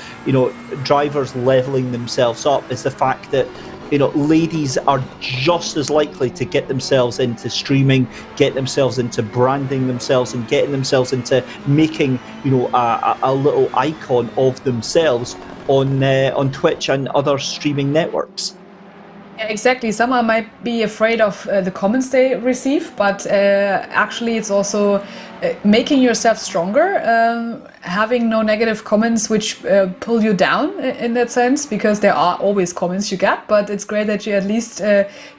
drivers levelling themselves up, is the fact that ladies are just as likely to get themselves into streaming, get themselves into branding themselves, and getting themselves into making, a little icon of themselves on Twitch and other streaming networks. Yeah, exactly. Some might be afraid of the comments they receive, but actually it's also making yourself stronger, having no negative comments which pull you down in that sense, because there are always comments you get, but it's great that you at least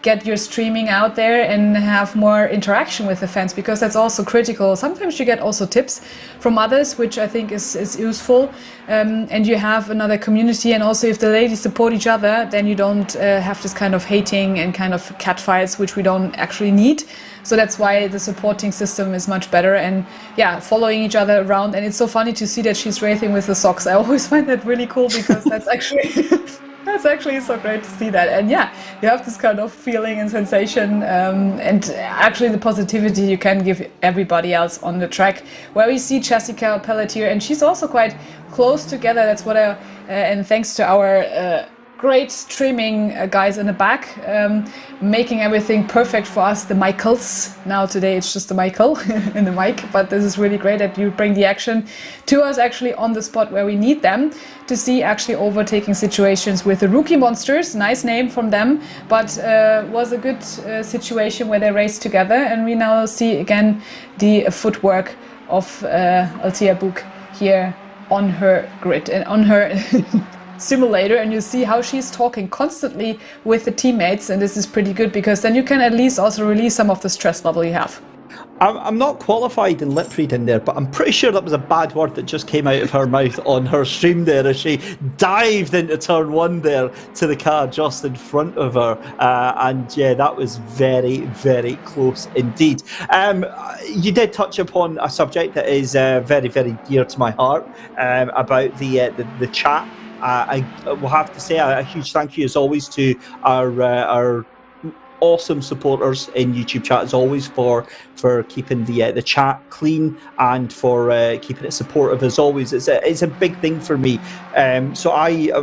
get your streaming out there and have more interaction with the fans, because that's also critical. Sometimes you get also tips from others, which I think is useful, and you have another community, and also if the ladies support each other, then you don't have this kind of hating and kind of catfights, which we don't actually need. So that's why the supporting system is much better, and yeah, following each other around. And it's so funny to see that she's racing with the socks. I always find that really cool, because that's actually that's actually so great to see that. And yeah, you have this kind of feeling and sensation, and actually the positivity you can give everybody else on the track. Where we see Jessica Pelletier, and she's also quite close together. That's what and thanks to our great streaming guys in the back, making everything perfect for us, the Michaels. Now today it's just the Michael in the mic, but this is really great that you bring the action to us actually on the spot where we need them, to see actually overtaking situations with the Rookie Monsters. Nice name from them, but was a good situation where they raced together, and we now see again the footwork of Althea Book here on her grid and on her simulator, and you see how she's talking constantly with the teammates, and this is pretty good, because then you can at least also release some of the stress level you have. I'm not qualified in lip reading there, but I'm pretty sure that was a bad word that just came out of her mouth on her stream there as she dived into turn one there to the car just in front of her. And yeah, that was very, very close indeed. You did touch upon a subject that is very, very dear to my heart, about the chat. I will have to say a huge thank you as always to our awesome supporters in YouTube chat as always for keeping the chat clean and for keeping it supportive as always. It's a big thing for me. So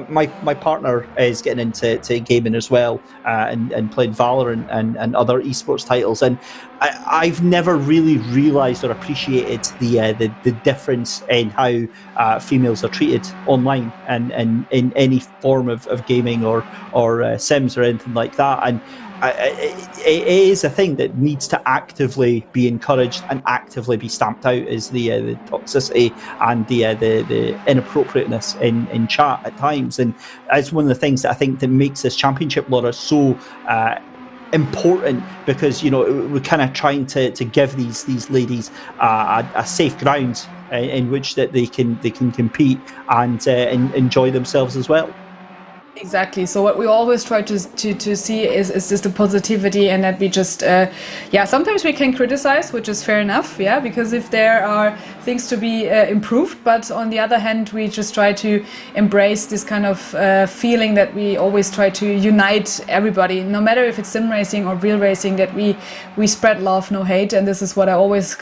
my partner is getting into gaming as well, and playing Valorant and other esports titles, and I've never really realised or appreciated the difference in how females are treated online and in any form of gaming or Sims or anything like that. And it is a thing that needs to actively be encouraged and actively be stamped out, is the toxicity and the inappropriateness in chat at times. And it's one of the things that I think that makes this championship, Laura, so important, because we're kind of trying to give these ladies a safe ground in which that they can compete and enjoy themselves as well. Exactly. So what we always try to see is just the positivity, and that we just sometimes we can criticize, which is fair enough, because if there are things to be improved, but on the other hand we just try to embrace this kind of feeling that we always try to unite everybody, no matter if it's sim racing or real racing, that we spread love, no hate. And this is what I always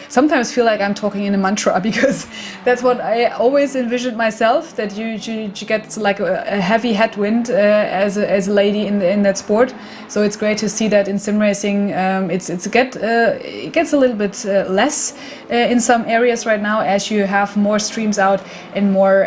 sometimes feel like I'm talking in a mantra, because that's what I always envisioned myself, that you get like a heavy headwind as a lady in that sport. So it's great to see that in sim racing it gets a little bit less in some areas right now, as you have more streams out and more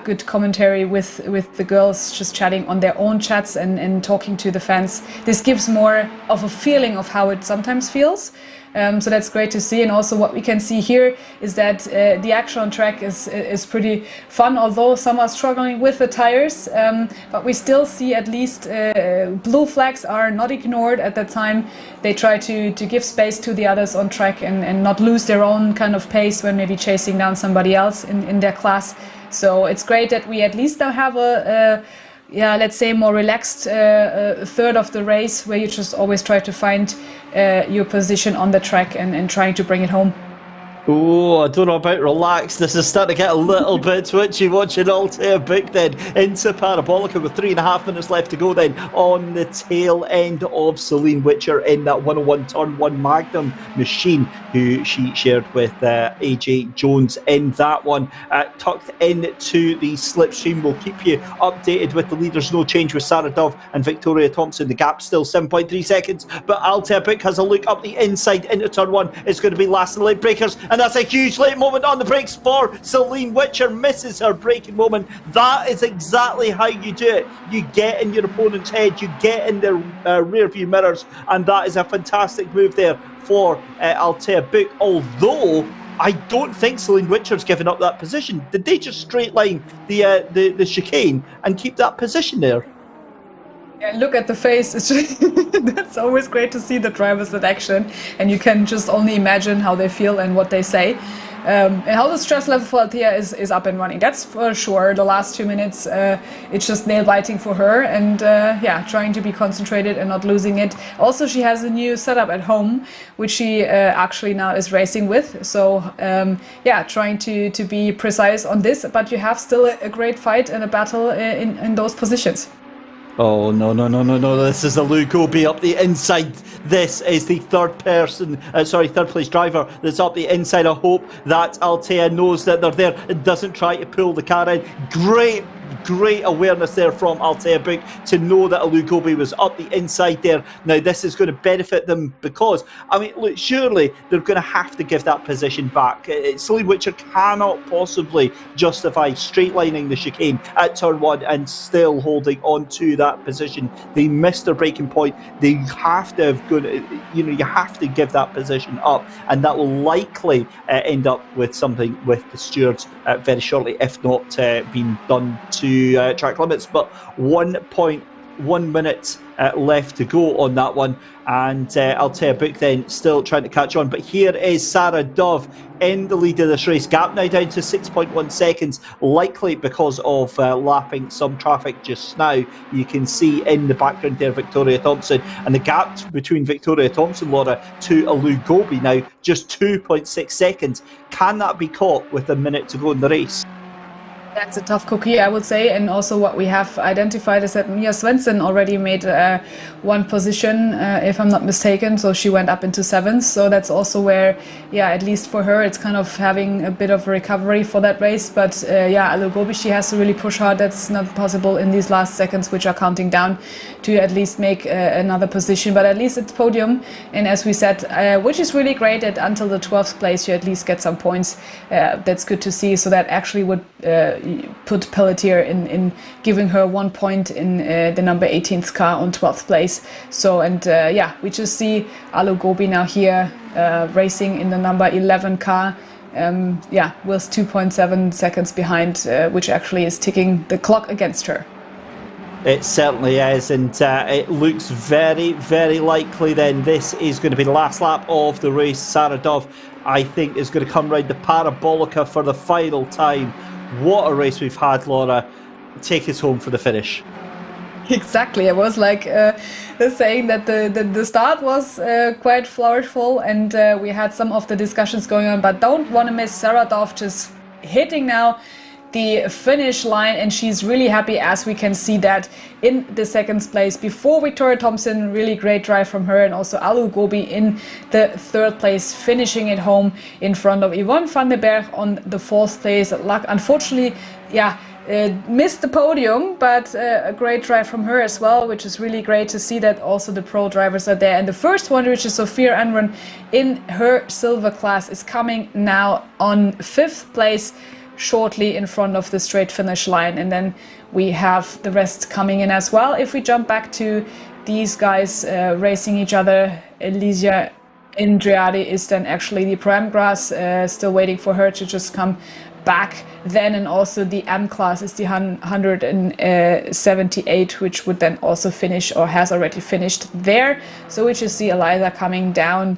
good commentary with the girls just chatting on their own chats and talking to the fans. This gives more of a feeling of how it sometimes feels. So that's great to see. And also what we can see here is that the action on track is pretty fun, although some are struggling with the tires, but we still see at least blue flags are not ignored at that time. They try to give space to the others on track and not lose their own kind of pace when maybe chasing down somebody else in their class. So it's great that we at least now have let's say more relaxed third of the race, where you just always try to find your position on the track and trying to bring it home. Oh, I don't know about relaxed. This is starting to get a little bit twitchy watching Altea Book then into Parabolica with 3.5 minutes left to go then on the tail end of Celine Witcher in that 101 Turn 1 Magnum machine, who she shared with AJ Jones in that one. Tucked into the slipstream, we'll keep you updated with the leaders. No change with Sarah Dove and Victoria Thompson. The gap still 7.3 seconds, but Altea Book has a look up the inside into Turn 1. It's going to be last in the late breakers, and that's a huge late moment on the brakes for Celine Witcher. Misses her braking moment. That is exactly how you do it. You get in your opponent's head, you get in their rear view mirrors, and that is a fantastic move there for Altea Book. Although I don't think Celine Witcher's given up that position. Did they just straight line the chicane and keep that position there? Yeah, look at the face. It's just, that's always great to see the drivers in action, and you can just only imagine how they feel and what they say. And how the stress level for Altea is up and running. That's for sure. The last 2 minutes, it's just nail biting for her, and trying to be concentrated and not losing it. Also, she has a new setup at home, which she actually now is racing with. So trying to be precise on this, but you have still a great fight and a battle in those positions. Oh, no. This is a Lou Gobi up the inside. This is the third place driver that's up the inside. I hope that Altea knows that they're there and doesn't try to pull the car in. Great awareness there from Altea Book to know that Lou Gobi was up the inside there. Now, this is going to benefit them because, I mean, look, surely they're going to have to give that position back. Celine Witcher cannot possibly justify straight lining the chicane at Turn 1 and still holding on to that position. They missed their braking point. They have to you have to give that position up, and that will likely end up with something with the stewards very shortly, if not being done to track limits. But 1.1 minutes left to go on that one, and Altea Book then still trying to catch on. But here is Sarah Dove in the lead of this race. Gap now down to 6.1 seconds, likely because of lapping some traffic just now. You can see in the background there Victoria Thompson, and the gap between Victoria Thompson, Laura, to Lou Gobi now just 2.6 seconds. Can that be caught with a minute to go in the race? That's a tough cookie, I would say. And also what we have identified is that Mia Svensson already made one position, if I'm not mistaken. So she went up into 7th. So that's also where, at least for her, it's kind of having a bit of a recovery for that race. But Lou Gobi, she has to really push hard. That's not possible in these last seconds, which are counting down, to at least make another position. But at least it's podium. And as we said, which is really great, that until the 12th place, you at least get some points. That's good to see. So that actually would put Pelletier in giving her 1 point in the number 18th car on 12th place. So, and we just see Lou Gobi now here racing in the number 11 car. Was 2.7 seconds behind, which actually is ticking the clock against her. It certainly is, and it looks very, very likely then this is going to be the last lap of the race. Sarah Dove, I think, is going to come round the Parabolica for the final time. What a race we've had, Laura. Take us home for the finish. Exactly. It was like saying that the start was quite flourishful, and we had some of the discussions going on, but don't want to miss Sarah Dove just hitting now the finish line, and she's really happy, as we can see that in the 2nd place before Victoria Thompson. Really great drive from her, and also Lou Gobi in the 3rd place, finishing it home in front of Yvonne van den Berg on the 4th place. Unfortunately, missed the podium, but a great drive from her as well, which is really great to see that also the pro drivers are there. And the first one, which is Sophia Enron in her silver class, is coming now on 5th place, shortly in front of the straight finish line. And then we have the rest coming in as well. If we jump back to these guys racing each other, Elisia Indriadi is then actually the Pro-Am grass, still waiting for her to just come back then. And also the M class is the 178, which would then also finish, or has already finished there. So we just see Eliza coming down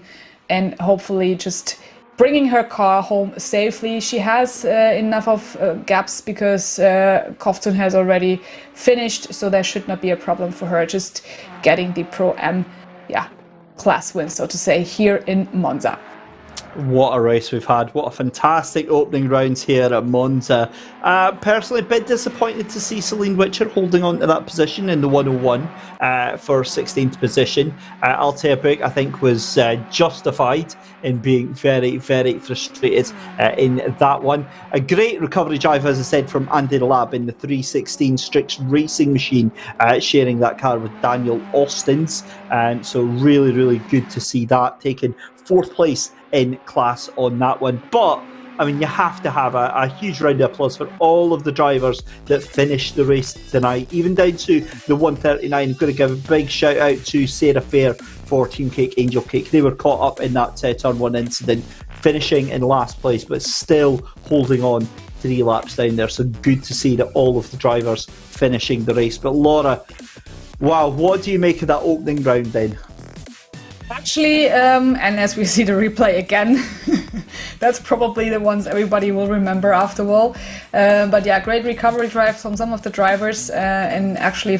and hopefully just bringing her car home safely. She has enough of gaps because Kovtun has already finished, so there should not be a problem for her just getting the Pro-Am class win, so to say, here in Monza. What a race we've had. What a fantastic opening rounds here at Monza. Personally, a bit disappointed to see Celine Witcher holding on to that position in the 101 for 16th position. Altea I think, was justified in being very, very frustrated in that one. A great recovery drive, as I said, from Andy Lab in the 316 Strix Racing Machine, sharing that car with Daniel Austins. So really, really good to see that, taking 4th place in class on that one. But I mean, you have to have a huge round of applause for all of the drivers that finished the race tonight, even down to the 139. I'm going to give a big shout out to Sarah Fair for Team Cake, Angel Cake. They were caught up in that turn 1 incident, finishing in last place, but still holding on 3 laps down there. So good to see that all of the drivers finishing the race. But Laura, wow, what do you make of that opening round then? Actually, and as we see the replay again, that's probably the ones everybody will remember after all. But yeah, great recovery drive from some of the drivers, and actually,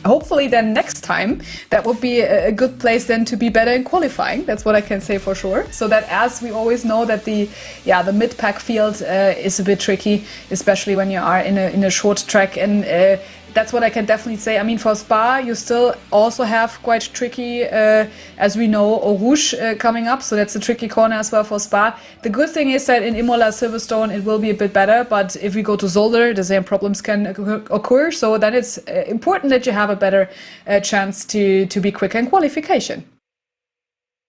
hopefully then next time, that would be a good place then to be better in qualifying. That's what I can say for sure. So that, as we always know, that the mid-pack field is a bit tricky, especially when you are in a short track, and that's what I can definitely say. I mean, for Spa, you still also have quite tricky, as we know, Eau Rouge coming up. So that's a tricky corner as well for Spa. The good thing is that in Imola, Silverstone, it will be a bit better. But if we go to Zolder, the same problems can occur. So then it's important that you have a better chance to be quicker in qualification.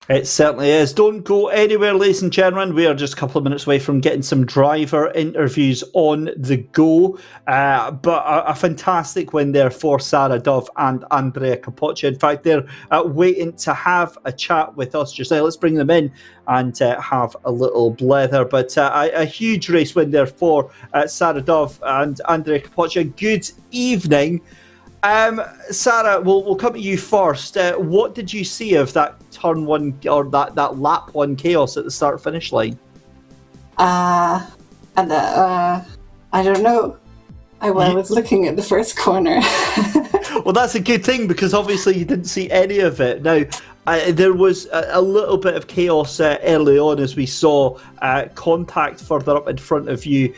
It certainly is. Don't go anywhere, ladies and gentlemen. We are just a couple of minutes away from getting some driver interviews on the go. But a fantastic win there for Sarah Dove and Andrea Capoccia. In fact, they're waiting to have a chat with us just now. Let's bring them in and have a little blether. But a huge race win there for Sarah Dove and Andrea Capoccia. Good evening. Sarah, we'll come to you first. What did you see of that turn 1 or that lap 1 chaos at the start finish line? I don't know. I was looking at the first corner. Well, that's a good thing, because obviously you didn't see any of it. Now, there was a little bit of chaos early on, as we saw contact further up in front of you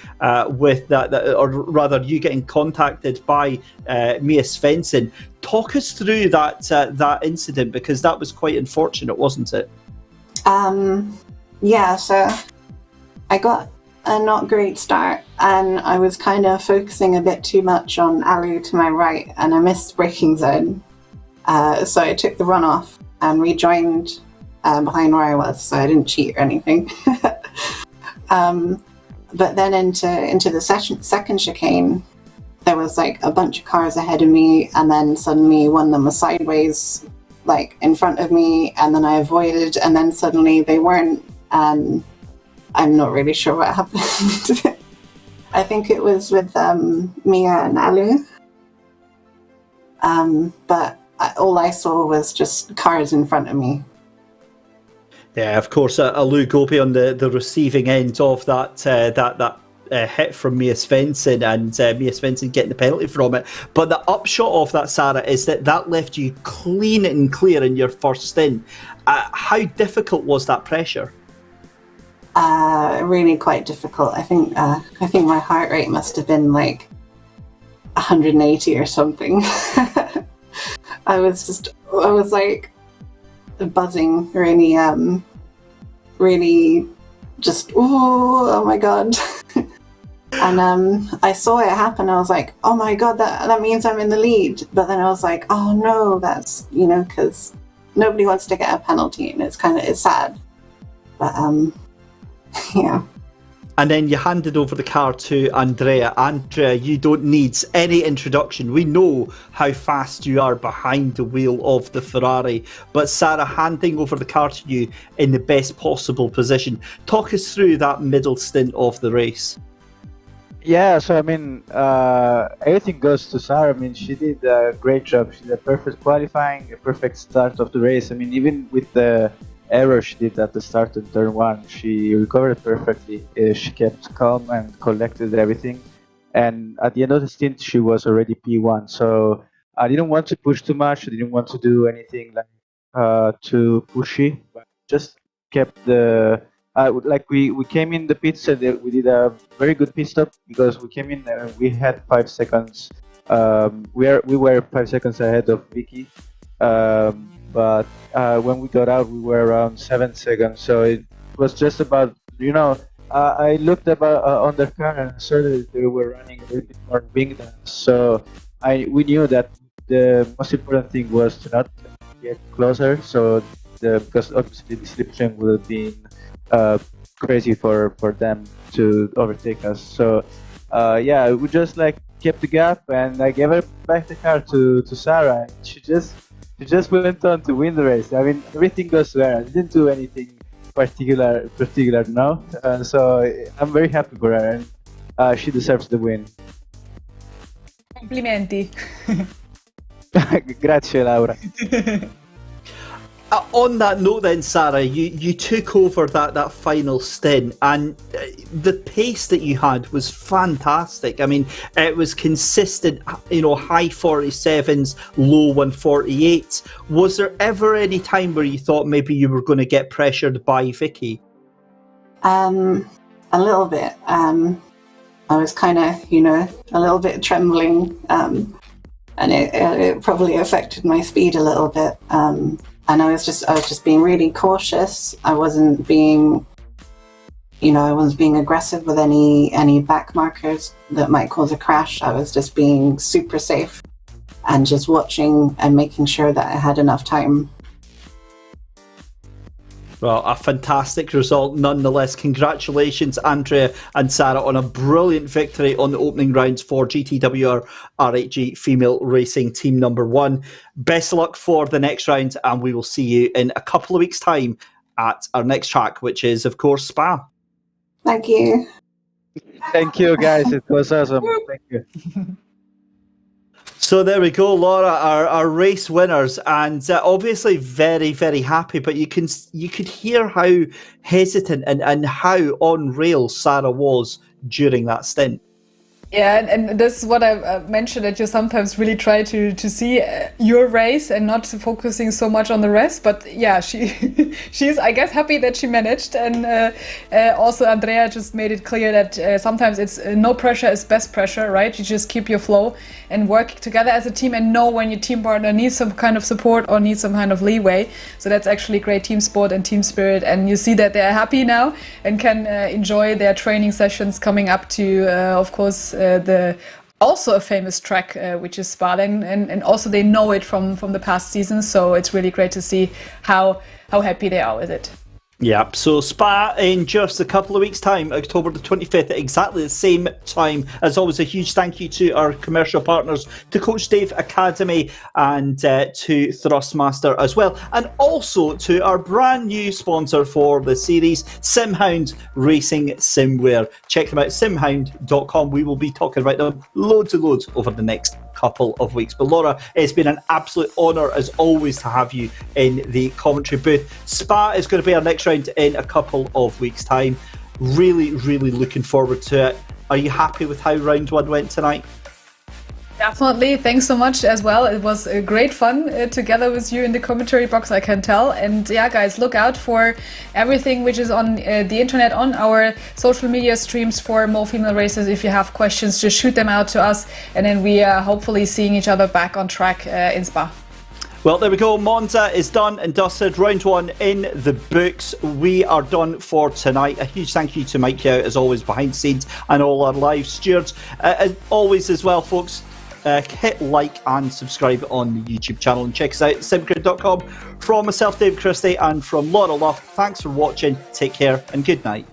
with that, or rather you getting contacted by Mia Svensson. Talk us through that incident, because that was quite unfortunate, wasn't it? Yeah, so I got a not great start, and I was kind of focusing a bit too much on Alu to my right, and I missed braking zone. So I took the runoff and rejoined behind where I was, so I didn't cheat or anything. But then into the second chicane, there was like a bunch of cars ahead of me, and then suddenly one of them was sideways, like in front of me, and then I avoided, and then suddenly they weren't, and I'm not really sure what happened. I think it was with Mia and Alu. But all I saw was just cars in front of me. Yeah, of course, Alu Gopi on the receiving end of that hit from Mia Svensson, and Mia Svensson getting the penalty from it. But the upshot of that, Sarah, is that left you clean and clear in your first stint. How difficult was that pressure? Really quite difficult. I think my heart rate must have been like 180 or something. I was like buzzing, really just, oh my god. And I saw it happen. I was like, oh my god, that means I'm in the lead. But then I was like, oh no, that's, because nobody wants to get a penalty, and it's sad. But yeah. And then you handed over the car to Andrea. Andrea, you don't need any introduction. We know how fast you are behind the wheel of the Ferrari. But Sarah, handing over the car to you in the best possible position. Talk us through that middle stint of the race. Yeah, so I mean, everything goes to Sarah. I mean, she did a great job. She did a perfect qualifying, a perfect start of the race. I mean, even with the error she did at the start of turn 1, she recovered perfectly. She kept calm and collected everything, and at the end of the stint she was already P1, so I didn't want to push too much. I didn't want to do anything like too pushy, but just kept the like we came in the pits and we did a very good pit stop because we came in and we had 5 seconds. We were 5 seconds ahead of Vicky, but when we got out, we were around 7 seconds. So it was just about, I looked about on the car and saw that they were running a little bit more wing than us. So we knew that the most important thing was to not get closer. So because obviously the slipstream would have been crazy for them to overtake us. So we just like kept the gap, and I gave her back the car to Sarah. And she just went on to win the race. I mean, everything goes well. I didn't do anything particular now. So I'm very happy for her, and she deserves the win. Complimenti. Grazie, Laura. On that note then, Sarah, you took over that final stint, and the pace that you had was fantastic. I mean, it was consistent, high 47s, low 148s. Was there ever any time where you thought maybe you were going to get pressured by Vicky? A little bit. I was kind of, a little bit trembling, and it probably affected my speed a little bit. And I was just being really cautious. I wasn't being aggressive with any back markers that might cause a crash. I was just being super safe and just watching and making sure that I had enough time. Well, a fantastic result nonetheless. Congratulations, Andrea and Sarah, on a brilliant victory on the opening rounds for GTWR RHG Female Racing Team Number 1. Best of luck for the next round, and we will see you in a couple of weeks' time at our next track, which is, of course, Spa. Thank you. Thank you, guys. It was awesome. Thank you. So there we go, Laura, our race winners, and obviously very, very happy. But you could hear how hesitant and how on rails Sarah was during that stint. Yeah, and this is what I mentioned, that you sometimes really try to see your race and not focusing so much on the rest. But yeah, she's, I guess, happy that she managed. And also Andrea just made it clear that sometimes it's no pressure is best pressure, right? You just keep your flow and work together as a team and know when your team partner needs some kind of support or needs some kind of leeway. So that's actually great team sport and team spirit. And you see that they're happy now and can enjoy their training sessions coming up to, of course, the also a famous track, which is Spa, and also they know it from the past seasons, so it's really great to see how happy they are with it. Yeah, so Spa in just a couple of weeks' time, October the 25th, at exactly the same time. As always, a huge thank you to our commercial partners, to Coach Dave Academy and to Thrustmaster as well. And also to our brand new sponsor for the series, SimHound Racing Simware. Check them out, simhound.com. We will be talking about them loads and loads over the next couple of weeks. But Laura, it's been an absolute honour as always to have you in the commentary booth. Spa is going to be our next round in a couple of weeks' time. Really, really looking forward to it. Are you happy with how round 1 went tonight? Definitely. Thanks so much as well. It was great fun together with you in the commentary box, I can tell. And yeah, guys, look out for everything which is on the internet, on our social media streams for More Female Racers. If you have questions, just shoot them out to us. And then we are hopefully seeing each other back on track in Spa. Well, there we go. Monza is done and dusted. Round 1 in the books. We are done for tonight. A huge thank you to Mike Yao, as always, behind the scenes, and all our live stewards. As always as well, folks, hit like and subscribe on the YouTube channel, and check us out at SimGrid.com. From myself, Dave Christie, and from Laura Luff, thanks for watching. Take care and good night.